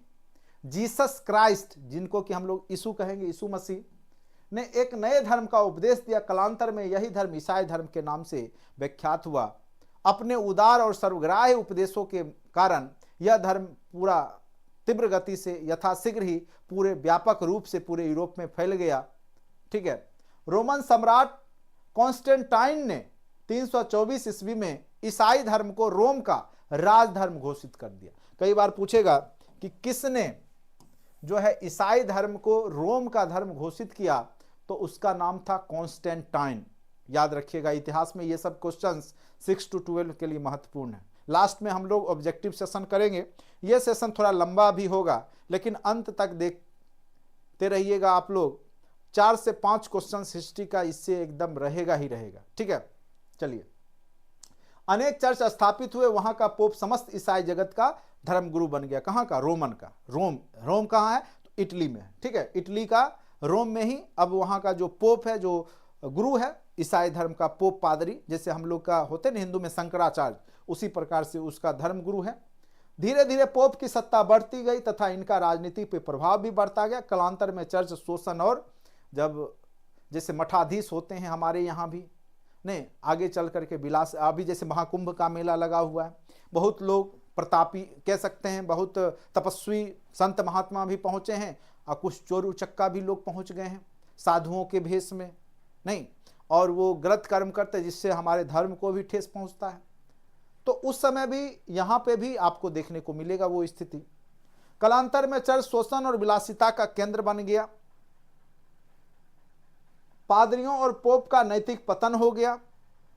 Speaker 1: जीसस क्राइस्ट, जिनको कि हम लोग यीशु कहेंगे, यीशु मसीह, ने एक नए धर्म का उपदेश दिया। कालांतर में यही धर्म ईसाई धर्म के नाम से विख्यात हुआ। अपने उदार और सर्वग्राही उपदेशों के कारण यह धर्म पूरा तीव्र गति से यथाशीघ्र ही पूरे व्यापक रूप से पूरे यूरोप में फैल गया, ठीक है। रोमन सम्राट कॉन्स्टेंटाइन ने 324 ईस्वी में ईसाई धर्म को रोम का राजधर्म घोषित कर दिया। कई बार पूछेगा कि किसने जो है ईसाई धर्म को रोम का धर्म घोषित किया, तो उसका नाम था कॉन्स्टेंटाइन। याद रखिएगा, इतिहास में ये सब क्वेश्चंस 6 to 12 के लिए महत्वपूर्ण है। लास्ट में हम लोग ऑब्जेक्टिव सेशन करेंगे। यह सेशन थोड़ा लंबा भी होगा, लेकिन अंत तक देखते रहिएगा आप लोग। 4 से 5 क्वेश्चंस हिस्ट्री का इससे एकदम रहेगा ही रहेगा, ठीक है। चलिए, अनेक चर्च स्थापित हुए, वहां का पोप समस्त ईसाई जगत का धर्मगुरु बन गया। कहां का? रोमन का। रोम कहां है? तो इटली में है, ठीक है। इटली का रोम में ही अब वहां का जो पोप है, जो गुरु है ईसाई धर्म का, पोप पादरी, जैसे हम लोग का होते ना हिंदू में शंकराचार्य, उसी प्रकार से उसका धर्म गुरु है। धीरे धीरे पोप की सत्ता बढ़ती गई तथा इनका राजनीति पे प्रभाव भी बढ़ता गया। कालांतर में चर्च शोषण और जब जैसे मठाधीश होते हैं हमारे यहाँ भी नहीं, आगे चल करके विलास, अभी जैसे महाकुंभ का मेला लगा हुआ है, बहुत लोग प्रतापी कह सकते हैं, बहुत तपस्वी संत महात्मा भी पहुँचे हैं, और कुछ चोर उचक्का भी लोग पहुँच गए हैं साधुओं के भेष में, नहीं, और वो गलत कर्म करते जिससे हमारे धर्म को भी ठेस पहुँचता है। तो उस समय भी यहां पे भी आपको देखने को मिलेगा वो स्थिति। कालांतर में चर्च शोषण और विलासिता का केंद्र बन गया। पादरियों और पोप का नैतिक पतन हो गया।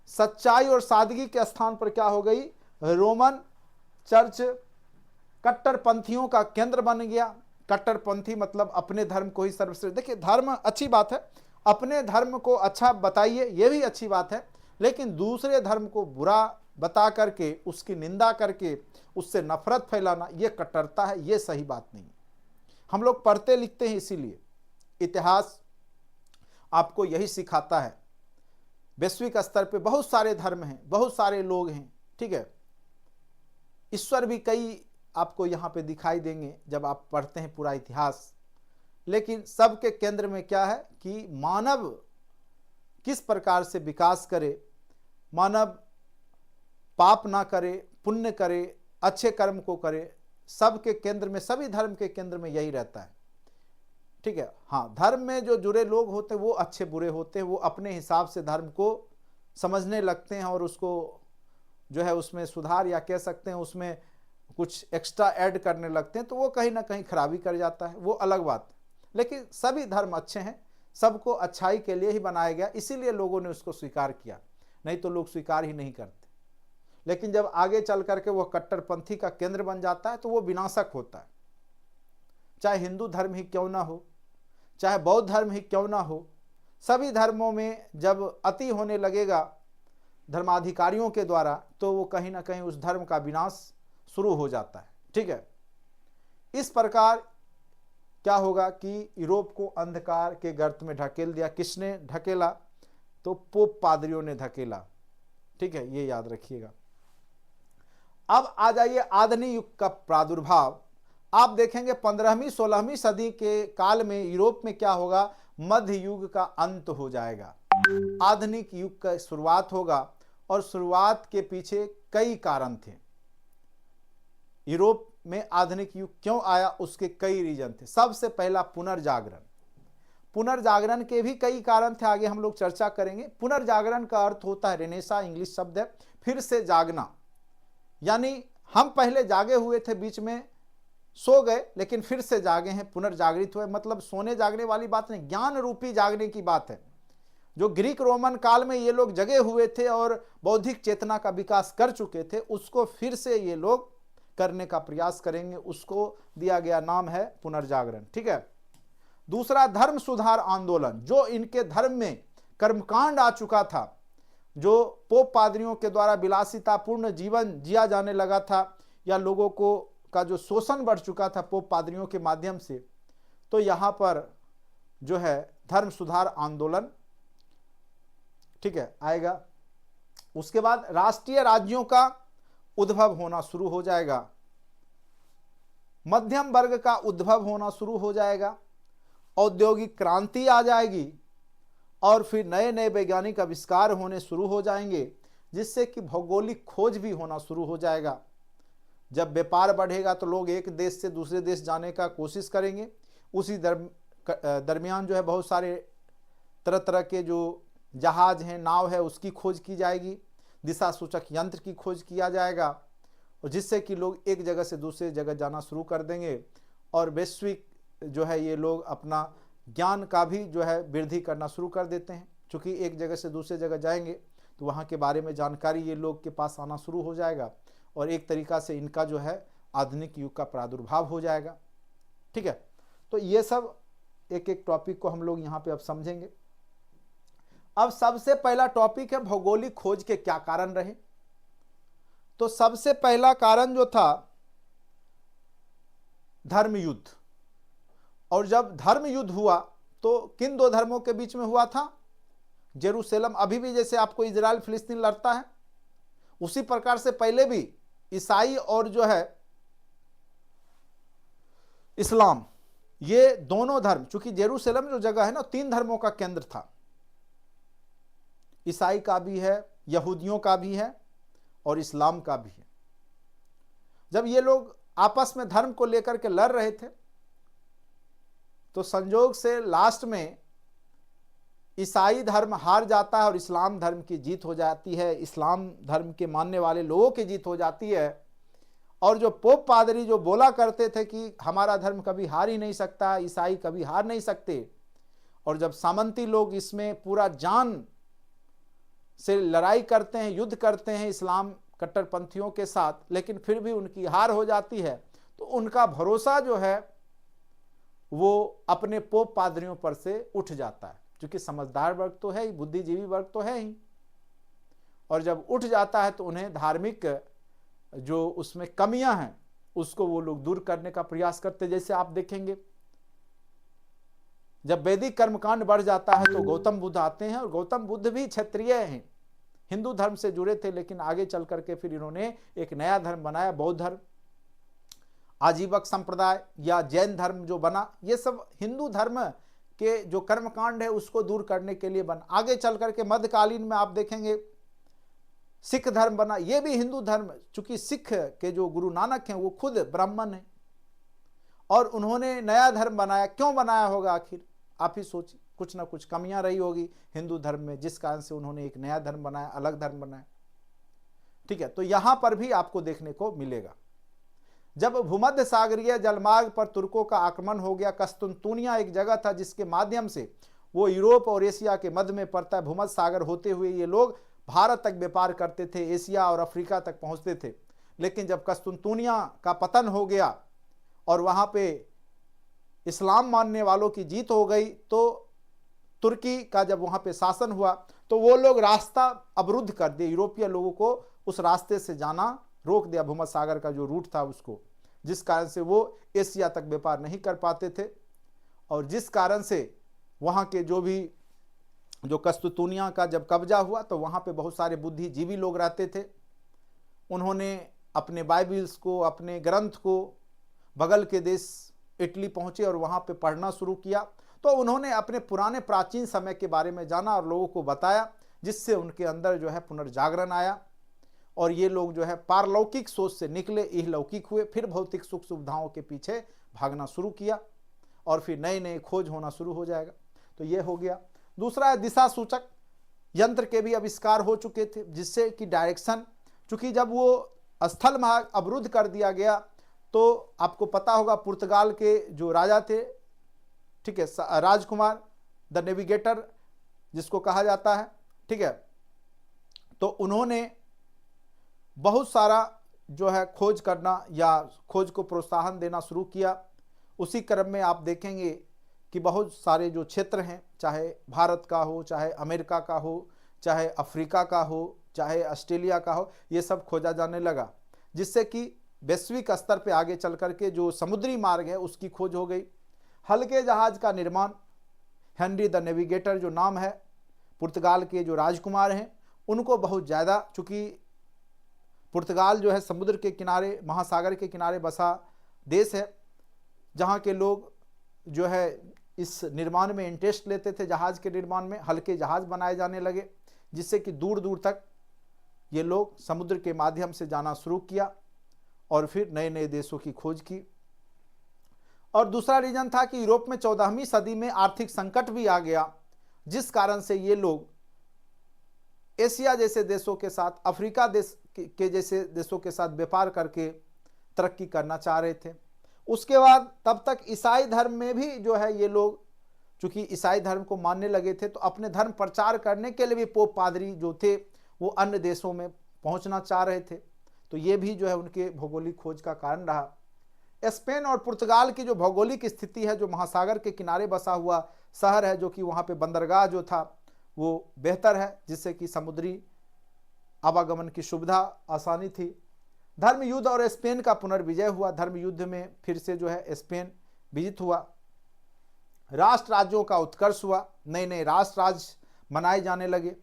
Speaker 1: सच्चाई और सादगी के स्थान पर क्या हो गई, रोमन चर्च कट्टरपंथियों का केंद्र बन गया। कट्टरपंथी मतलब अपने धर्म को ही सर्वश्रेष्ठ। देखिए, धर्म अच्छी बात है, अपने धर्म को अच्छा बताइए, यह भी अच्छी बात है, लेकिन दूसरे धर्म को बुरा बता करके, उसकी निंदा करके, उससे नफरत फैलाना, यह कट्टरता है, यह सही बात नहीं। हम लोग पढ़ते लिखते हैं, इसीलिए इतिहास आपको यही सिखाता है। वैश्विक स्तर पे बहुत सारे धर्म हैं, बहुत सारे लोग हैं, ठीक है। ईश्वर भी कई आपको यहाँ पे दिखाई देंगे जब आप पढ़ते हैं पूरा इतिहास। लेकिन सबके केंद्र में क्या है कि मानव किस प्रकार से विकास करे, मानव पाप ना करे, पुण्य करे, अच्छे कर्म को करे। सबके केंद्र में, सभी धर्म के केंद्र में यही रहता है, ठीक है। हाँ, धर्म में जो जुड़े लोग होते हैं वो अच्छे बुरे होते हैं, वो अपने हिसाब से धर्म को समझने लगते हैं और उसको जो है उसमें सुधार, या कह सकते हैं उसमें कुछ एक्स्ट्रा ऐड करने लगते हैं, तो वो कहीं ना कहीं खराबी कर जाता है, वो अलग बात। लेकिन सभी धर्म अच्छे हैं, सबको अच्छाई के लिए ही बनाया गया, इसीलिए लोगों ने उसको स्वीकार किया, नहीं तो लोग स्वीकार ही नहीं करते। लेकिन जब आगे चल करके वह कट्टरपंथी का केंद्र बन जाता है तो वो विनाशक होता है। चाहे हिंदू धर्म ही क्यों ना हो, चाहे बौद्ध धर्म ही क्यों ना हो, सभी धर्मों में जब अति होने लगेगा धर्माधिकारियों के द्वारा, तो वो कहीं ना कहीं उस धर्म का विनाश शुरू हो जाता है, ठीक है। इस प्रकार क्या होगा कि यूरोप को अंधकार के गर्त में ढकेल दिया। किसने ढकेला? तो पोप पादरियों ने ढकेला, ठीक है, ये याद रखिएगा। अब आ जाइए आधुनिक युग का प्रादुर्भाव। आप देखेंगे 15वीं 16वीं सदी के काल में यूरोप में क्या होगा, मध्य युग का अंत हो जाएगा, आधुनिक युग का शुरुआत होगा। और शुरुआत के पीछे कई कारण थे। यूरोप में आधुनिक युग क्यों आया, उसके कई रीजन थे। सबसे पहला पुनर्जागरण। पुनर्जागरण के भी कई कारण थे, आगे हम लोग चर्चा करेंगे। पुनर्जागरण का अर्थ होता है, रेनेसा इंग्लिश शब्द है, फिर से जागना। यानी हम पहले जागे हुए थे, बीच में सो गए, लेकिन फिर से जागे हैं, पुनर्जागृत हुए। मतलब सोने जागने वाली बात नहीं, ज्ञान रूपी जागने की बात है। जो ग्रीक रोमन काल में ये लोग जगे हुए थे और बौद्धिक चेतना का विकास कर चुके थे, उसको फिर से ये लोग करने का प्रयास करेंगे। उसको दिया गया नाम है पुनर्जागरण, ठीक है। दूसरा, धर्म सुधार आंदोलन। जो इनके धर्म में कर्मकांड आ चुका था, जो पोप पादरियों के द्वारा विलासितापूर्ण जीवन जिया जाने लगा था, या लोगों को का जो शोषण बढ़ चुका था पोप पादरियों के माध्यम से, तो यहां पर जो है धर्म सुधार आंदोलन, ठीक है, आएगा। उसके बाद राष्ट्रीय राज्यों का उद्भव होना शुरू हो जाएगा, मध्यम वर्ग का उद्भव होना शुरू हो जाएगा, औद्योगिक क्रांति आ जाएगी, और फिर नए नए वैज्ञानिक आविष्कार होने शुरू हो जाएंगे, जिससे कि भौगोलिक खोज भी होना शुरू हो जाएगा। जब व्यापार बढ़ेगा तो लोग एक देश से दूसरे देश जाने का कोशिश करेंगे। उसी दरमियान जो है बहुत सारे तरह तरह के जो जहाज हैं, नाव है, उसकी खोज की जाएगी, दिशा सूचक यंत्र की खोज किया जाएगा, और जिससे कि लोग एक जगह से दूसरे जगह जाना शुरू कर देंगे। और वैश्विक जो है ये लोग अपना ज्ञान का भी जो है वृद्धि करना शुरू कर देते हैं, क्योंकि एक जगह से दूसरे जगह जाएंगे तो वहाँ के बारे में जानकारी ये लोग के पास आना शुरू हो जाएगा, और एक तरीका से इनका जो है आधुनिक युग का प्रादुर्भाव हो जाएगा, ठीक है। तो ये सब एक एक टॉपिक को हम लोग यहाँ पे अब समझेंगे। अब सबसे पहला टॉपिक है भौगोलिक खोज के क्या कारण रहे। तो सबसे पहला कारण जो था धर्म युद्ध। और जब धर्म युद्ध हुआ तो किन दो धर्मों के बीच में हुआ था? जेरूशलेम। अभी भी जैसे आपको इजराइल फिलिस्तीन लड़ता है, उसी प्रकार से पहले भी ईसाई और जो है इस्लाम, ये दोनों धर्म, चूंकि जेरूशलेम जो जगह है ना, 3 धर्मों का केंद्र था। ईसाई का भी है, यहूदियों का भी है, और इस्लाम का भी है। जब ये लोग आपस में धर्म को लेकर के लड़ रहे थे, तो संजोग से लास्ट में ईसाई धर्म हार जाता है और इस्लाम धर्म की जीत हो जाती है, इस्लाम धर्म के मानने वाले लोगों की जीत हो जाती है। और जो पोप पादरी जो बोला करते थे कि हमारा धर्म कभी हार ही नहीं सकता, ईसाई कभी हार नहीं सकते, और जब सामंती लोग इसमें पूरा जान से लड़ाई करते हैं, युद्ध करते हैं इस्लाम कट्टरपंथियों के साथ, लेकिन फिर भी उनकी हार हो जाती है, तो उनका भरोसा जो है वो अपने पोप पादरियों पर से उठ जाता है, क्योंकि समझदार वर्ग तो है ही, बुद्धिजीवी वर्ग तो है ही, और जब उठ जाता है तो उन्हें धार्मिक जो उसमें कमियां हैं उसको वो लोग दूर करने का प्रयास करते। जैसे आप देखेंगे जब वैदिक कर्मकांड बढ़ जाता है तो गौतम बुद्ध आते हैं, और गौतम बुद्ध भी क्षत्रिय हैं, हिंदू धर्म से जुड़े थे, लेकिन आगे चल करके फिर इन्होंने एक नया धर्म बनाया, बौद्ध धर्म, आजीवक संप्रदाय या जैन धर्म जो बना, ये सब हिंदू धर्म के जो कर्मकांड है उसको दूर करने के लिए बना। आगे चल करके मध्यकालीन में आप देखेंगे सिख धर्म बना, ये भी हिंदू धर्म, चूंकि सिख के जो गुरु नानक हैं वो खुद ब्राह्मण हैं और उन्होंने नया धर्म बनाया। क्यों बनाया होगा आखिर, आप ही सोचिए, कुछ ना कुछ कमियां रही होगी हिंदू धर्म में, जिस कारण से उन्होंने एक नया धर्म बनाया, अलग धर्म बनाया। ठीक है, तो यहां पर भी आपको देखने को मिलेगा। जब भूमध्य सागरीय जलमार्ग पर तुर्कों का आक्रमण हो गया, कस्तुनतुनिया एक जगह था जिसके माध्यम से वो यूरोप और एशिया के मध्य में पड़ता है, भूमध्य सागर होते हुए ये लोग भारत तक व्यापार करते थे, एशिया और अफ्रीका तक पहुंचते थे। लेकिन जब कस्तुनतुनिया का पतन हो गया और वहां पे इस्लाम मानने वालों की जीत हो गई, तो तुर्की का जब वहां पे शासन हुआ तो वो लोग रास्ता अवरुद्ध कर दिए, यूरोपीय लोगों को उस रास्ते से जाना रोक दिया, भूमध्य सागर का जो रूट था उसको, जिस कारण से वो एशिया तक व्यापार नहीं कर पाते थे। और जिस कारण से वहां के जो कस्तुनतुनिया का जब कब्जा हुआ तो वहां पे बहुत सारे बुद्धिजीवी लोग रहते थे। उन्होंने अपने बाइबल्स को, अपने ग्रंथ को बगल के देश इटली पहुंचे और वहां पे पढ़ना शुरू किया। तो उन्होंने अपने पुराने प्राचीन समय के बारे में जाना और लोगों को बताया, जिससे उनके अंदर जो है पुनर्जागरण आया और ये लोग जो है पारलौकिक सोच से निकले, इहलौकिक हुए, फिर भौतिक सुख सुविधाओं के पीछे भागना शुरू किया और फिर नए नए खोज होना शुरू हो जाएगा। तो ये हो गया। दूसरा है दिशा सूचक यंत्र के भी आविष्कार हो चुके थे, जिससे कि डायरेक्शन, चूंकि जब वो स्थल मार्ग अवरुद्ध कर दिया गया तो आपको पता होगा पुर्तगाल के जो राजा थे, ठीक है, राजकुमार द नेविगेटर जिसको कहा जाता है, ठीक है, तो उन्होंने बहुत सारा जो है खोज करना या खोज को प्रोत्साहन देना शुरू किया। उसी क्रम में आप देखेंगे कि बहुत सारे जो क्षेत्र हैं, चाहे भारत का हो, चाहे अमेरिका का हो, चाहे अफ्रीका का हो, चाहे ऑस्ट्रेलिया का हो, ये सब खोजा जाने लगा, जिससे कि वैश्विक स्तर पे आगे चल करके जो समुद्री मार्ग है उसकी खोज हो गई। हल्के जहाज का निर्माण, हेनरी द नेविगेटर जो नाम है, पुर्तगाल के जो राजकुमार हैं उनको बहुत ज़्यादा, चूँकि पुर्तगाल जो है समुद्र के किनारे, महासागर के किनारे बसा देश है, जहाँ के लोग जो है इस निर्माण में इंटरेस्ट लेते थे, जहाज़ के निर्माण में हल्के जहाज़ बनाए जाने लगे, जिससे कि दूर दूर तक ये लोग समुद्र के माध्यम से जाना शुरू किया और फिर नए नए देशों की खोज की। और दूसरा रीजन था कि यूरोप में 14वीं सदी में आर्थिक संकट भी आ गया, जिस कारण से ये लोग एशिया जैसे देशों के साथ, अफ्रीका देश के जैसे देशों के साथ व्यापार करके तरक्की करना चाह रहे थे। उसके बाद तब तक ईसाई धर्म में भी जो है ये लोग, चूंकि ईसाई धर्म को मानने लगे थे, तो अपने धर्म प्रचार करने के लिए भी पोप पादरी जो थे वो अन्य देशों में पहुंचना चाह रहे थे। तो ये भी जो है उनके भौगोलिक खोज का कारण रहा। स्पेन और पुर्तगाल की जो भौगोलिक स्थिति है, जो महासागर के किनारे बसा हुआ शहर है, जो कि वहाँ पे बंदरगाह जो था वो बेहतर है, जिससे कि समुद्री आवागमन की सुविधा आसानी थी। धर्म युद्ध और स्पेन का पुनर्विजय हुआ। धर्म युद्ध में फिर से जो है स्पेन विजित हुआ। राष्ट्र राज्यों का उत्कर्ष हुआ, नए नए राष्ट्र राज्य बनाए जाने लगे।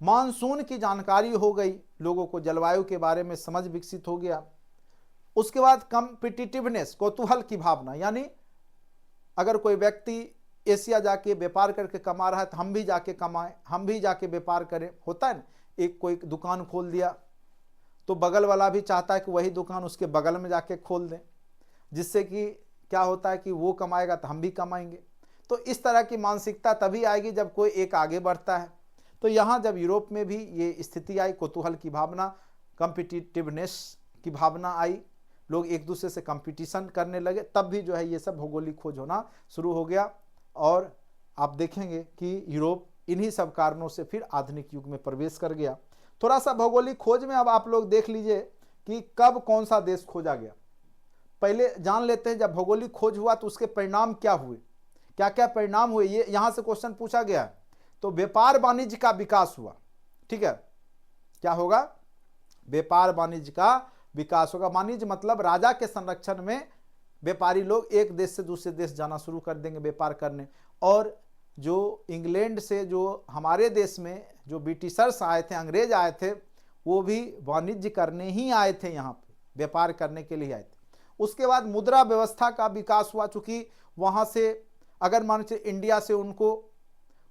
Speaker 1: मानसून की जानकारी हो गई, लोगों को जलवायु के बारे में समझ विकसित हो गया। उसके बाद कॉम्पिटिटिवनेस, कौतूहल की भावना, यानी अगर कोई व्यक्ति एशिया जाके व्यापार करके कमा रहा है तो हम भी जाके कमाएं, हम भी जाके व्यापार करें। होता है ना, एक कोई दुकान खोल दिया तो बगल वाला भी चाहता है कि वही दुकान उसके बगल में जाके खोल दें, जिससे कि क्या होता है कि वो कमाएगा तो हम भी कमाएंगे। तो इस तरह की मानसिकता तभी आएगी जब कोई एक आगे बढ़ता है। तो यहाँ जब यूरोप में भी ये स्थिति आई, कौतूहल की भावना, कॉम्पिटिटिवनेस की भावना आई, लोग एक दूसरे से कंपटीशन करने लगे, तब भी जो है ये सब भौगोलिक खोज होना शुरू हो गया। और आप देखेंगे कि यूरोप इन्हीं सब कारणों से फिर आधुनिक युग में प्रवेश कर गया। थोड़ा सा भौगोलिक खोज में अब आप लोग देख लीजिए कि कब कौन सा देश खोजा गया। पहले जान लेते हैं जब भौगोलिक खोज हुआ तो उसके परिणाम क्या हुए, क्या क्या परिणाम हुए, ये यहाँ से क्वेश्चन पूछा गया है। तो व्यापार वाणिज्य का विकास हुआ, ठीक है, क्या होगा, व्यापार वाणिज्य का विकास होगा। वाणिज्य मतलब राजा के संरक्षण में व्यापारी लोग एक देश से दूसरे देश जाना शुरू कर देंगे व्यापार करने। और जो इंग्लैंड से जो हमारे देश में जो ब्रिटिशर्स आए थे, अंग्रेज आए थे, वो भी वाणिज्य करने ही आए थे, यहाँ पे व्यापार करने के लिए आए थे। उसके बाद मुद्रा व्यवस्था का विकास हुआ, चूंकि वहाँ से अगर मान लीजिए इंडिया से उनको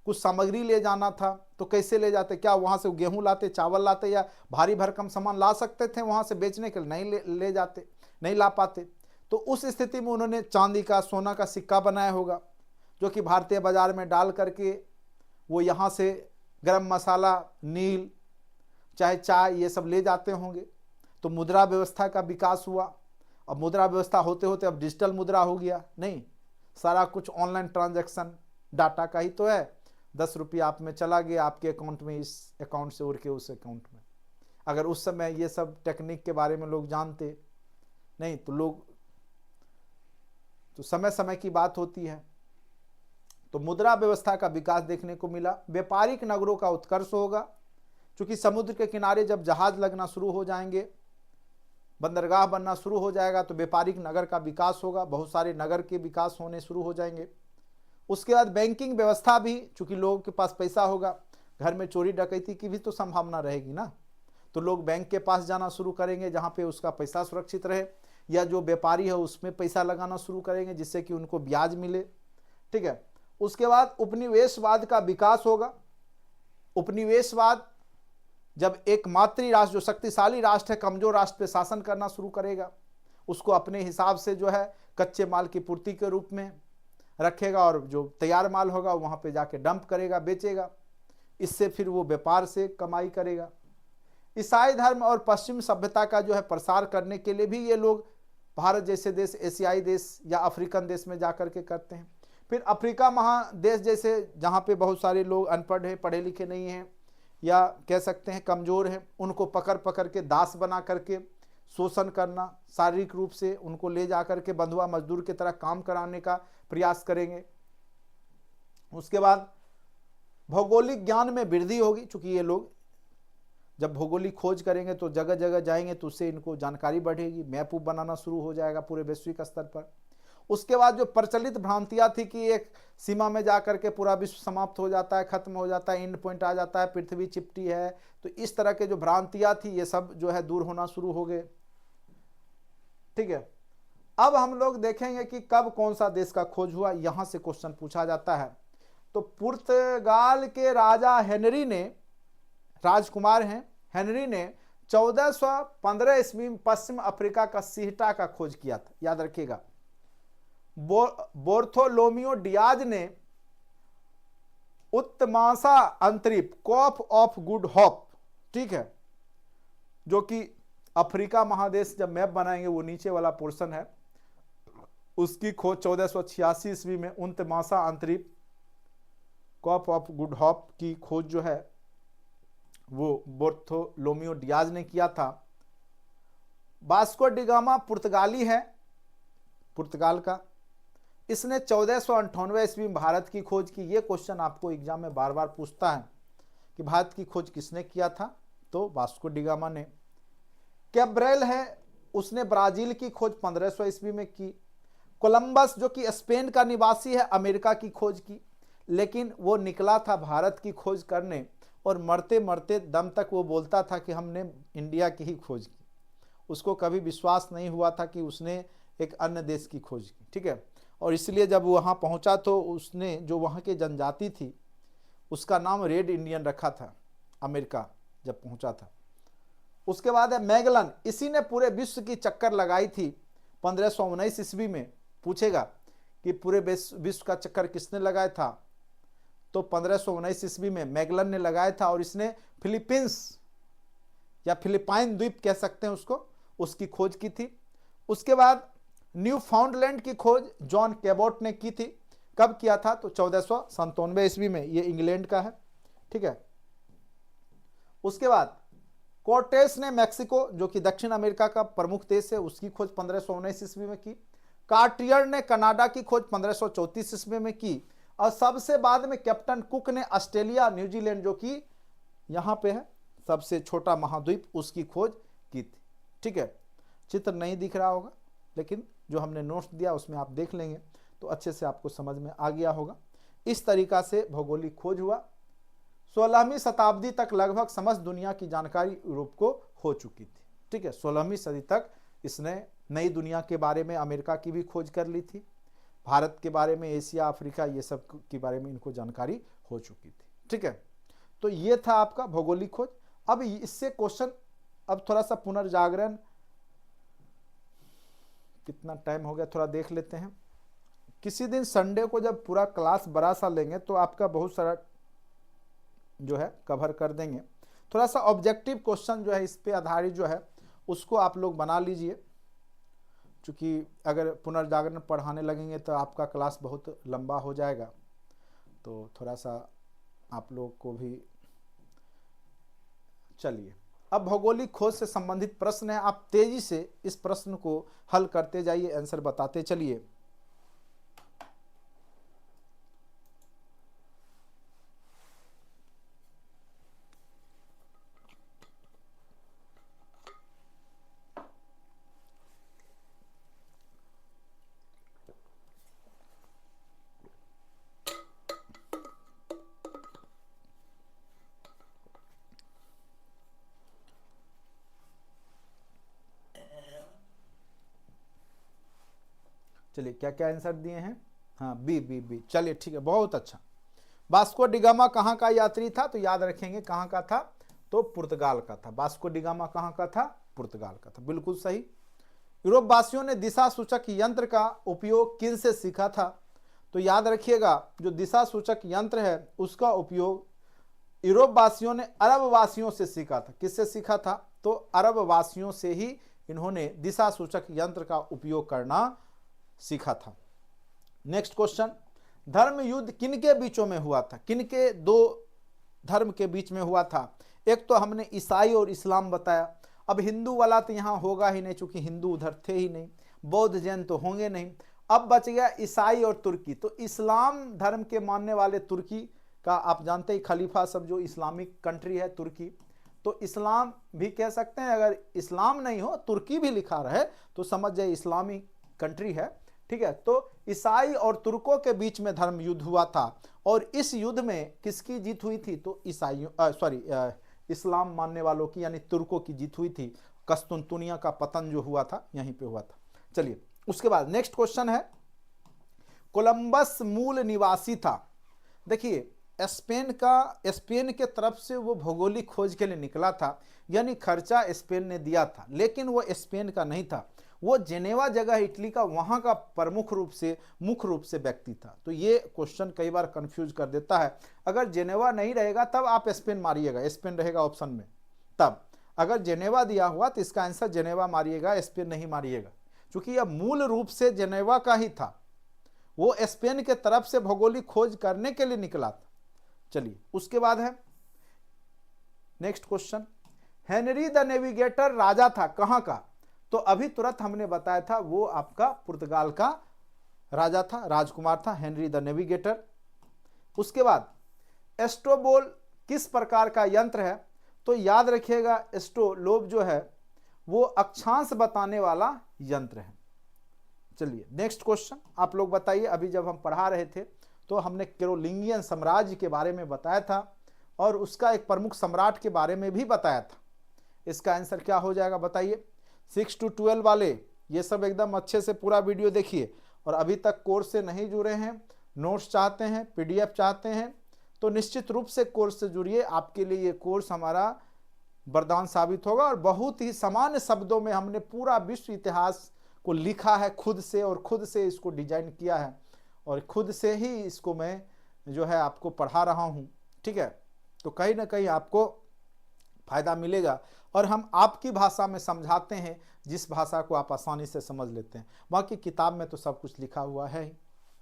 Speaker 1: कुछ सामग्री ले जाना था तो कैसे ले जाते, क्या वहाँ से गेहूं लाते, चावल लाते, या भारी भरकम सामान ला सकते थे वहाँ से बेचने के लिए, नहीं ले जाते, नहीं ला पाते। तो उस स्थिति में उन्होंने चांदी का, सोना का सिक्का बनाया होगा, जो कि भारतीय बाजार में डाल करके वो यहाँ से गरम मसाला, नील, चाहे चाय, ये सब ले जाते होंगे। तो मुद्रा व्यवस्था का विकास हुआ। अब मुद्रा व्यवस्था होते होते अब डिजिटल मुद्रा हो गया, नहीं, सारा कुछ ऑनलाइन ट्रांजैक्शन डाटा का ही तो है। 10 रुपया आप में चला गया, आपके अकाउंट में, इस अकाउंट से उड़ के उस अकाउंट में। अगर उस समय ये सब टेक्निक के बारे में लोग जानते नहीं तो लोग, तो समय समय की बात होती है। तो मुद्रा व्यवस्था का विकास देखने को मिला। व्यापारिक नगरों का उत्कर्ष होगा, क्योंकि समुद्र के किनारे जब जहाज लगना शुरू हो जाएंगे, बंदरगाह बनना शुरू हो जाएगा, तो व्यापारिक नगर का विकास होगा, बहुत सारे नगर के विकास होने शुरू हो जाएंगे। उसके बाद बैंकिंग व्यवस्था भी, चूंकि लोगों के पास पैसा होगा, घर में चोरी डकैती की भी तो संभावना रहेगी ना, तो लोग बैंक के पास जाना शुरू करेंगे जहाँ पे उसका पैसा सुरक्षित रहे, या जो व्यापारी है उसमें पैसा लगाना शुरू करेंगे जिससे कि उनको ब्याज मिले, ठीक है। उसके बाद उपनिवेशवाद का विकास होगा। उपनिवेशवाद जब एक मातृ राष्ट्र, जो शक्तिशाली राष्ट्र है, कमजोर राष्ट्र पे शासन करना शुरू करेगा, उसको अपने हिसाब से जो है कच्चे माल की पूर्ति के रूप में रखेगा, और जो तैयार माल होगा वहाँ पे जाके डंप करेगा, बेचेगा, इससे फिर वो व्यापार से कमाई करेगा। ईसाई धर्म और पश्चिम सभ्यता का जो है प्रसार करने के लिए भी ये लोग भारत जैसे देश, एशियाई देश या अफ्रीकन देश में जा कर के करते हैं। फिर अफ्रीका महादेश जैसे, जहाँ पे बहुत सारे लोग अनपढ़ हैं, पढ़े लिखे नहीं हैं, या कह सकते हैं कमज़ोर हैं, उनको पकड़ पकड़ के दास बना करके शोषण करना, शारीरिक रूप से उनको ले जा करके बंधुआ मजदूर की तरह काम कराने का प्रयास करेंगे। उसके बाद भौगोलिक ज्ञान में वृद्धि होगी, चूंकि ये लोग जब भौगोलिक खोज करेंगे तो जगह जगह जाएंगे, तो उससे इनको जानकारी बढ़ेगी, मैप बनाना शुरू हो जाएगा पूरे वैश्विक स्तर पर। उसके बाद जो प्रचलित भ्रांतियां थी कि एक सीमा में जाकर के पूरा विश्व समाप्त हो जाता है, खत्म हो जाता है, एंड पॉइंट आ जाता है, पृथ्वी चिपटी है, तो इस तरह के जो भ्रांतियां थी ये सब जो है दूर होना शुरू हो गए, ठीक है। अब हम लोग देखेंगे कि कब कौन सा देश का खोज हुआ, यहां से क्वेश्चन पूछा जाता है। तो पुर्तगाल के राजा हेनरी ने, राजकुमार हैं हेनरी ने 1415 ईस्वी में पश्चिम अफ्रीका का सिहटा का खोज किया था, याद रखिएगा। बार्थोलोमियो डियाज ने उत्तमासा अंतरिप, कॉप ऑफ गुड होप, ठीक है, जो कि अफ्रीका महादेश जब मैप बनाएंगे वो नीचे वाला पोर्शन है, उसकी खोज 1486 ईस्वी में उत्तमासा अंतरिप, कॉप ऑफ गुड होप की खोज जो है वो बार्थोलोमियो डियाज ने किया था। वास्को डी गामा पुर्तगाली है, पुर्तगाल का, इसने 1498 ईस्वी में भारत की खोज की। ये क्वेश्चन आपको एग्जाम में बार बार पूछता है कि भारत की खोज किसने किया था, तो वास्को डी गामा ने। कैब्रेल है, उसने ब्राजील की खोज 1500 ईस्वी में की। कोलंबस जो कि स्पेन का निवासी है, अमेरिका की खोज की, लेकिन वो निकला था भारत की खोज करने, और मरते मरते दम तक वो बोलता था कि हमने इंडिया की ही खोज की। उसको कभी विश्वास नहीं हुआ था कि उसने एक अन्य देश की खोज की, ठीक है। और इसलिए जब वहाँ पहुँचा तो उसने जो वहाँ की जनजाति थी उसका नाम रेड इंडियन रखा था, अमेरिका जब पहुँचा था। उसके बाद है मैगलन, इसी ने पूरे विश्व की चक्कर लगाई थी 1519 ईस्वी में। पूछेगा कि पूरे विश्व का चक्कर किसने लगाया था, तो 1519 ईस्वी में मैगलन ने लगाया था, और इसने फिलीपींस या फिलिपाइन द्वीप कह सकते हैं उसको, उसकी खोज की थी। उसके बाद न्यू फाउंडलैंड की खोज जॉन कैबोट ने की थी। कब किया था, तो 1497 ईस्वी में, ये इंग्लैंड का है, ठीक है। उसके बाद कोर्टेस ने मैक्सिको, जो कि दक्षिण अमेरिका का प्रमुख देश है, उसकी खोज 1519 ईस्वी में की। कार्टियर ने कनाडा की खोज 1534 ईस्वी में की, और सबसे बाद में कैप्टन कुक ने ऑस्ट्रेलिया, न्यूजीलैंड, जो कि यहां पे है, सबसे छोटा महाद्वीप, उसकी खोज की थी, ठीक है। चित्र नहीं दिख रहा होगा, लेकिन जो हमने नोट्स दिया उसमें आप देख लेंगे तो अच्छे से आपको समझ में आ गया होगा। इस तरीका से भौगोलिक खोज हुआ। 16वीं शताब्दी तक लगभग समस्त दुनिया की जानकारी यूरोप को हो चुकी थी, ठीक है। 16वीं सदी तक इसने नई दुनिया के बारे में, अमेरिका की भी खोज कर ली थी, भारत के बारे में, एशिया, अफ्रीका, ये सब के बारे में इनको जानकारी हो चुकी थी, ठीक है। तो ये था आपका भौगोलिक खोज। अब इससे क्वेश्चन, अब थोड़ा सा पुनर्जागरण, कितना टाइम हो गया थोड़ा देख लेते हैं। किसी दिन संडे को जब पूरा क्लास बड़ा सा लेंगे तो आपका बहुत सारा जो है कवर कर देंगे। थोड़ा सा ऑब्जेक्टिव क्वेश्चन जो है इस पे आधारित जो है उसको आप लोग बना लीजिए, क्योंकि अगर पुनर्जागरण पढ़ाने लगेंगे तो आपका क्लास बहुत लंबा हो जाएगा। तो थोड़ा सा आप लोग को भी, चलिए अब भौगोलिक खोज से संबंधित प्रश्न है, आप तेजी से इस प्रश्न को हल करते जाइए, आंसर बताते चलिए। चलिए क्या क्या आंसर दिए हैं, हाँ बी बी बी, चलिए ठीक है, बहुत अच्छा। वास्को डिगामा कहाँ का यात्री था, तो याद रखेंगे कहाँ का था, तो पुर्तगाल का था। वास्को डिगामा कहाँ का था, पुर्तगाल का था, बिल्कुल सही। यूरोप वासियों ने दिशा सूचक यंत्र का उपयोग किन से सीखा था, तो याद रखिएगा जो दिशा सूचक यंत्र है उसका उपयोग यूरोप वासियों ने अरब वासियों से सीखा था। किससे सीखा था, तो अरब वासियों से ही इन्होंने दिशा सूचक यंत्र का उपयोग करना सीखा था। नेक्स्ट क्वेश्चन, धर्म युद्ध किनके बीचों में हुआ था, किनके दो धर्म के बीच में हुआ था। एक तो हमने ईसाई और इस्लाम बताया, अब हिंदू वाला तो यहाँ होगा ही नहीं, चूंकि हिंदू उधर थे ही नहीं, बौद्ध जैन तो होंगे नहीं। अब बच गया ईसाई और तुर्की। तो इस्लाम धर्म के मानने वाले तुर्की का आप जानते ही, खलीफा सब जो इस्लामिक कंट्री है तुर्की, तो इस्लाम भी कह सकते हैं। अगर इस्लाम नहीं हो, तुर्की भी लिखा रहे तो समझ जाए इस्लामी कंट्री है, ठीक है। तो ईसाई और तुर्कों के बीच में धर्म युद्ध हुआ था, और इस युद्ध में किसकी जीत हुई थी, तो ईसाइयों इस्लाम मानने वालों की, यानी तुर्कों की जीत हुई थी। कस्तुनतुनिया का पतन जो हुआ था यहीं पे हुआ था। चलिए उसके बाद नेक्स्ट क्वेश्चन है, कोलंबस मूल निवासी था। देखिए स्पेन के तरफ से वो भौगोलिक खोज के लिए निकला था, यानी खर्चा स्पेन ने दिया था, लेकिन वो स्पेन का नहीं था, वो जेनेवा जगह इटली का, वहां का मुख्य रूप से व्यक्ति था। तो ये क्वेश्चन कई बार कंफ्यूज कर देता है। अगर जेनेवा नहीं रहेगा तब आप स्पेन मारिएगा, स्पेन रहेगा ऑप्शन में, तब अगर जेनेवा दिया हुआ तो इसका आंसर जेनेवा मारिएगा, स्पेन नहीं मारिएगा, क्योंकि यह मूल रूप से जेनेवा का ही था। वो स्पेन के तरफ से भौगोलिक खोज करने के लिए निकला था। चलिए उसके बाद है next question, Henry the Navigator राजा था कहां का, तो अभी तुरंत हमने बताया था वो आपका पुर्तगाल का राजा था, राजकुमार था, हेनरी द नेविगेटर। उसके बाद एस्ट्रोबोल किस प्रकार का यंत्र है, तो याद रखिएगा एस्ट्रोलोब जो है वो अक्षांश बताने वाला यंत्र है। चलिए नेक्स्ट क्वेश्चन आप लोग बताइए, अभी जब हम पढ़ा रहे थे तो हमने कैरोलिंगियन साम्राज्य के बारे में बताया था, और उसका एक प्रमुख सम्राट के बारे में भी बताया था। इसका आंसर क्या हो जाएगा बताइए। 6 to 12 वाले ये सब एकदम अच्छे से पूरा वीडियो देखिए, और अभी तक कोर्स से नहीं जुड़े हैं, नोट्स चाहते हैं, पीडीएफ चाहते हैं, तो निश्चित रूप से कोर्स से जुड़िए। आपके लिए ये कोर्स हमारा वरदान साबित होगा, और बहुत ही सामान्य शब्दों में हमने पूरा विश्व इतिहास को लिखा है खुद से, और खुद से इसको डिजाइन किया है। और खुद से ही इसको मैं जो है आपको पढ़ा रहा हूँ, ठीक है। तो कहीं ना कहीं आपको फायदा मिलेगा और हम आपकी भाषा में समझाते हैं, जिस भाषा को आप आसानी से समझ लेते हैं। बाकी किताब में तो सब कुछ लिखा हुआ है ही,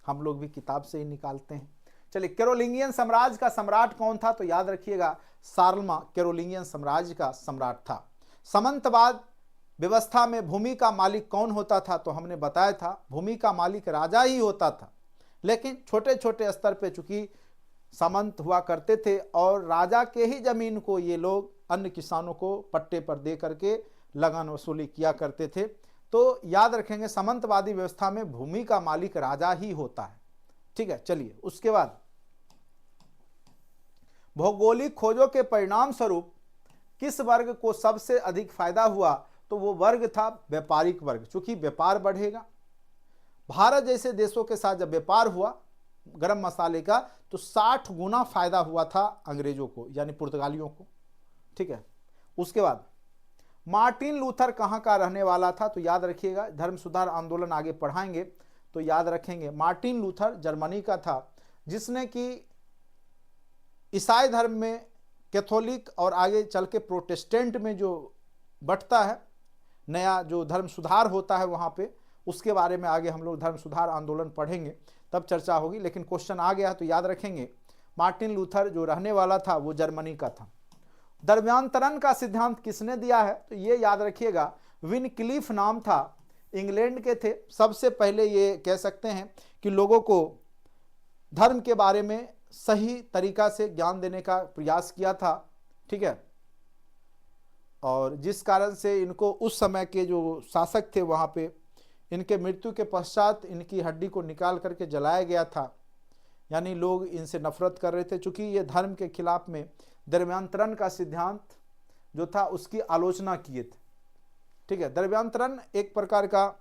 Speaker 1: हम लोग भी किताब से ही निकालते हैं। चलिए, कैरोलिंगियन साम्राज्य का सम्राट कौन था? तो याद रखिएगा, शार्लमा कैरोलिंगियन साम्राज्य का सम्राट था। सामंतवाद व्यवस्था में भूमि का मालिक कौन होता था? तो हमने बताया था भूमि का मालिक राजा ही होता था, लेकिन छोटे छोटे स्तर पे चूंकि सामंत हुआ करते थे और राजा के ही जमीन को ये लोग अन्य किसानों को पट्टे पर दे करके लगान वसूली किया करते थे। तो याद रखेंगे, सामंतवादी व्यवस्था में भूमि का मालिक राजा ही होता है, ठीक है। चलिए, उसके बाद भौगोलिक खोजों के परिणाम स्वरूप किस वर्ग को सबसे अधिक फायदा हुआ? तो वो वर्ग था व्यापारिक वर्ग। चूंकि व्यापार बढ़ेगा, भारत जैसे देशों के साथ जब व्यापार हुआ गरम मसाले का, तो 60 गुना फायदा हुआ था अंग्रेजों को, यानी पुर्तगालियों को, ठीक है। उसके बाद मार्टिन लूथर कहाँ का रहने वाला था? तो याद रखिएगा, धर्म सुधार आंदोलन आगे पढ़ाएंगे तो याद रखेंगे, मार्टिन लूथर जर्मनी का था, जिसने कि ईसाई धर्म में कैथोलिक और आगे चल के प्रोटेस्टेंट में जो बंटता है, नया जो धर्म सुधार होता है वहाँ पे, उसके बारे में आगे हम लोग धर्म सुधार आंदोलन पढ़ेंगे, तब चर्चा होगी। लेकिन क्वेश्चन आ गया तो याद रखेंगे, मार्टिन लूथर जो रहने वाला था वो जर्मनी का था। द्रव्यांतरण का सिद्धांत किसने दिया है? तो ये याद रखिएगा, विनक्लिफ नाम था, इंग्लैंड के थे। सबसे पहले ये कह सकते हैं कि लोगों को धर्म के बारे में सही तरीका से ज्ञान देने का प्रयास किया था, ठीक है। और जिस कारण से इनको उस समय के जो शासक थे वहाँ पे, इनके मृत्यु के पश्चात इनकी हड्डी को निकाल करके जलाया गया था, यानी लोग इनसे नफरत कर रहे थे, चूंकि ये धर्म के खिलाफ में द्रव्यांतरण का सिद्धांत जो था उसकी आलोचना किए थे, ठीक है। द्रव्यांतरण एक प्रकार का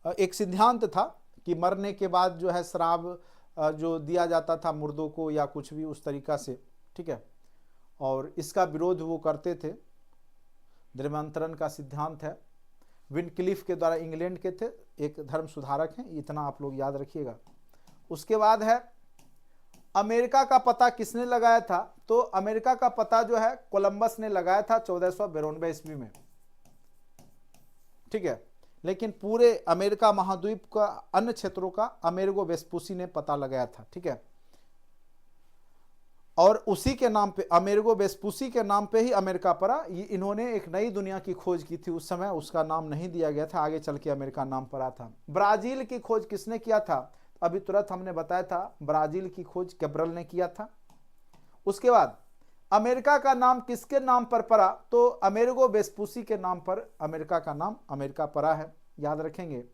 Speaker 1: एक सिद्धांत था कि मरने के बाद जो है श्राप जो दिया जाता था मुर्दों को या कुछ भी उस तरीका से, ठीक है। और इसका विरोध वो करते थे, द्रव्यांतरण का सिद्धांत है। विनक्लिफ के द्वारा, इंग्लैंड के थे, एक धर्म सुधारक हैं, इतना आप लोग याद रखिएगा। उसके बाद है अमेरिका का पता किसने लगाया था? तो अमेरिका का पता जो है कोलंबस ने लगाया था 1492 ईस्वी में, ठीक है। लेकिन पूरे अमेरिका महाद्वीप का अन्य क्षेत्रों का अमेरिगो वेस्पूसी ने पता लगाया था, ठीक है। और उसी के नाम पे, अमेरिगो वेस्पूसी के नाम पे ही अमेरिका पड़ा। इन्होंने एक नई दुनिया की खोज की थी उस समय, उसका नाम नहीं दिया गया था, आगे चल के अमेरिका नाम पड़ा था। ब्राजील की खोज किसने किया था? अभी तुरंत हमने बताया था, ब्राजील की खोज कैब्रल ने किया था। उसके बाद अमेरिका का नाम किसके नाम पर पड़ा? तो अमेरिगो वेस्पूसी के नाम पर अमेरिका का नाम अमेरिका पड़ा है, याद रखेंगे।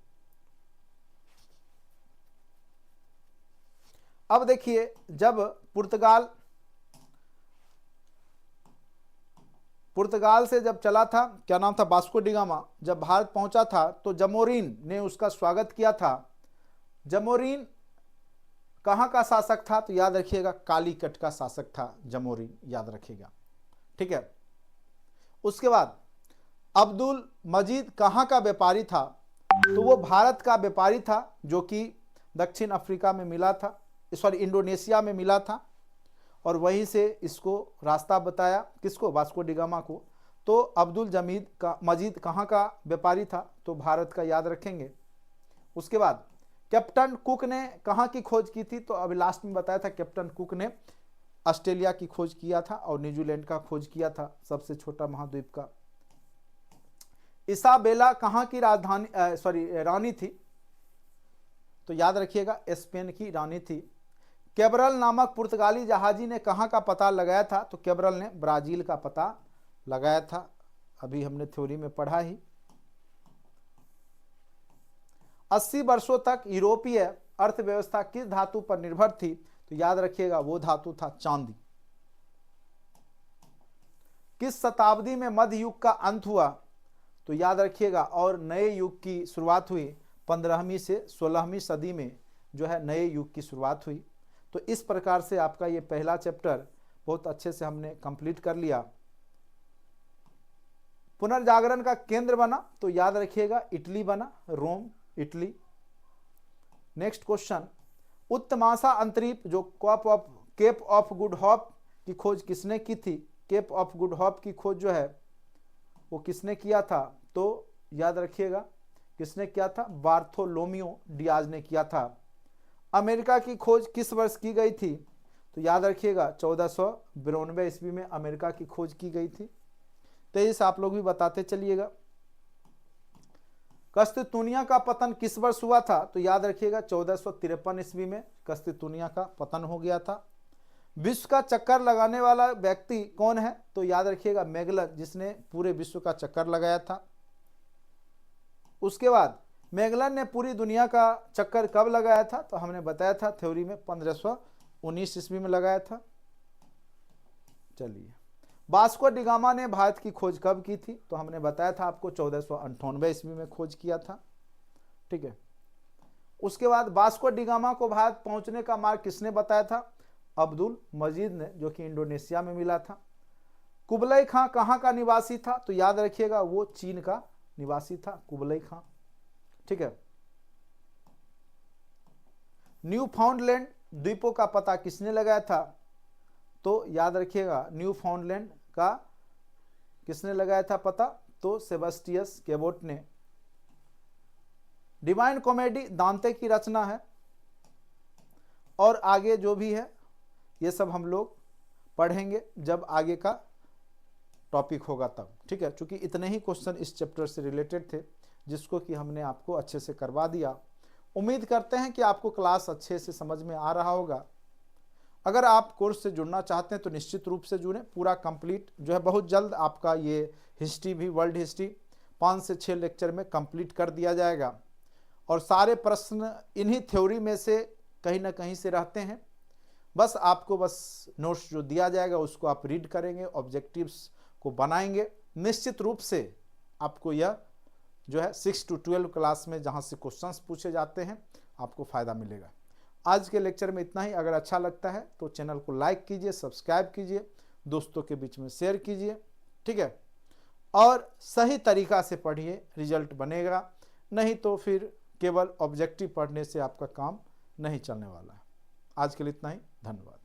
Speaker 1: अब देखिए, जब पुर्तगाल से जब चला था, क्या नाम था, वास्को डी गामा, जब भारत पहुंचा था तो जमोरिन ने उसका स्वागत किया था। जमोरिन कहाँ का शासक था? तो याद रखिएगा, कालीकट का शासक था जमोरिन, याद रखिएगा, ठीक है। उसके बाद अब्दुल मजीद कहाँ का व्यापारी था? तो वो भारत का व्यापारी था, जो कि दक्षिण अफ्रीका में मिला था, सॉरी इंडोनेशिया में मिला था, और वहीं से इसको रास्ता बताया, किसको? वास्को डी गामा को। तो अब्दुल मजीद कहाँ का व्यापारी था? तो भारत का, याद रखेंगे। उसके बाद कैप्टन कुक ने कहाँ की खोज की थी? तो अभी लास्ट में बताया था, कैप्टन कुक ने ऑस्ट्रेलिया की खोज किया था और न्यूजीलैंड का खोज किया था, सबसे छोटा महाद्वीप का। इसाबेला कहाँ की रानी थी? तो याद रखिएगा, स्पेन की रानी थी। कैब्रल नामक पुर्तगाली जहाजी ने कहाँ का पता लगाया था? तो कैब्रल ने ब्राजील का पता लगाया था, अभी हमने थ्योरी में पढ़ा ही। 80 वर्षों तक यूरोपीय अर्थव्यवस्था किस धातु पर निर्भर थी? तो याद रखिएगा, वो धातु था चांदी। किस शताब्दी में मध्य युग का अंत हुआ? तो याद रखिएगा, और नए युग की शुरुआत हुई 15वीं से 16वीं सदी में, जो है नए युग की शुरुआत हुई। तो इस प्रकार से आपका ये पहला चैप्टर बहुत अच्छे से हमने कंप्लीट कर लिया। पुनर्जागरण का केंद्र बना? तो याद रखिएगा, इटली बना, रोम, इटली। नेक्स्ट क्वेश्चन, उत्तमाशा अंतरीप जो केप ऑफ गुड होप की खोज किसने की थी? केप ऑफ गुड होप की खोज जो है वो किसने किया था? तो याद रखिएगा किसने किया था? बार्थोलोमियो डियाज ने किया था। अमेरिका की खोज किस वर्ष की गई थी? तो याद रखिएगा 1492 ईस्वी में अमेरिका की खोज की गई थी। तेजी से आप लोग भी बताते चलिएगा। कस्तितुनिया का पतन किस वर्ष हुआ था? तो याद रखिएगा 1453 ईस्वी में कस्तितुनिया का पतन हो गया था। विश्व का चक्कर लगाने वाला व्यक्ति कौन है? तो याद रखिएगा मैगलन, जिसने पूरे विश्व का चक्कर लगाया था। उसके बाद मैगलन ने पूरी दुनिया का चक्कर कब लगाया था? तो हमने बताया था थ्योरी में 1519 ईस्वी में लगाया था। चलिए, वास्को डी गामा ने भारत की खोज कब की थी? तो हमने बताया था आपको 1498 ईस्वी में खोज किया था। ठीक है। उसके बाद वास्को डी गामा को भारत पहुंचने का मार्ग किसने बताया था? अब्दुल मजीद ने, जो कि इंडोनेशिया में मिला था। कुबलई खां कहाँ का निवासी था? तो याद रखिएगा वो चीन का निवासी था, कुबलई खां। ठीक है। न्यू फाउंडलैंड द्वीपों का पता किसने लगाया था? तो याद रखिएगा न्यू फाउंडलैंड का किसने लगाया था पता? तो सेबेस्टियस केबोट ने। डिवाइन कॉमेडी दांते की रचना है। और आगे जो भी है ये सब हम लोग पढ़ेंगे जब आगे का टॉपिक होगा तब। ठीक है, क्योंकि इतने ही क्वेश्चन इस चैप्टर से रिलेटेड थे जिसको कि हमने आपको अच्छे से करवा दिया। उम्मीद करते हैं कि आपको क्लास अच्छे से समझ में आ रहा होगा। अगर आप कोर्स से जुड़ना चाहते हैं तो निश्चित रूप से जुड़ें। पूरा कंप्लीट जो है बहुत जल्द आपका ये हिस्ट्री भी, वर्ल्ड हिस्ट्री 5 से 6 लेक्चर में कंप्लीट कर दिया जाएगा। और सारे प्रश्न इन्हीं थ्योरी में से कहीं ना कहीं से रहते हैं। बस आपको नोट्स जो दिया जाएगा उसको आप रीड करेंगे, ऑब्जेक्टिव्स को बनाएंगे। निश्चित रूप से आपको यह जो है 6 to 12 क्लास में जहां से क्वेश्चंस पूछे जाते हैं आपको फ़ायदा मिलेगा। आज के लेक्चर में इतना ही। अगर अच्छा लगता है तो चैनल को लाइक कीजिए, सब्सक्राइब कीजिए, दोस्तों के बीच में शेयर कीजिए। ठीक है, और सही तरीका से पढ़िए, रिजल्ट बनेगा। नहीं तो फिर केवल ऑब्जेक्टिव पढ़ने से आपका काम नहीं चलने वाला है। आज के लिए इतना ही, धन्यवाद।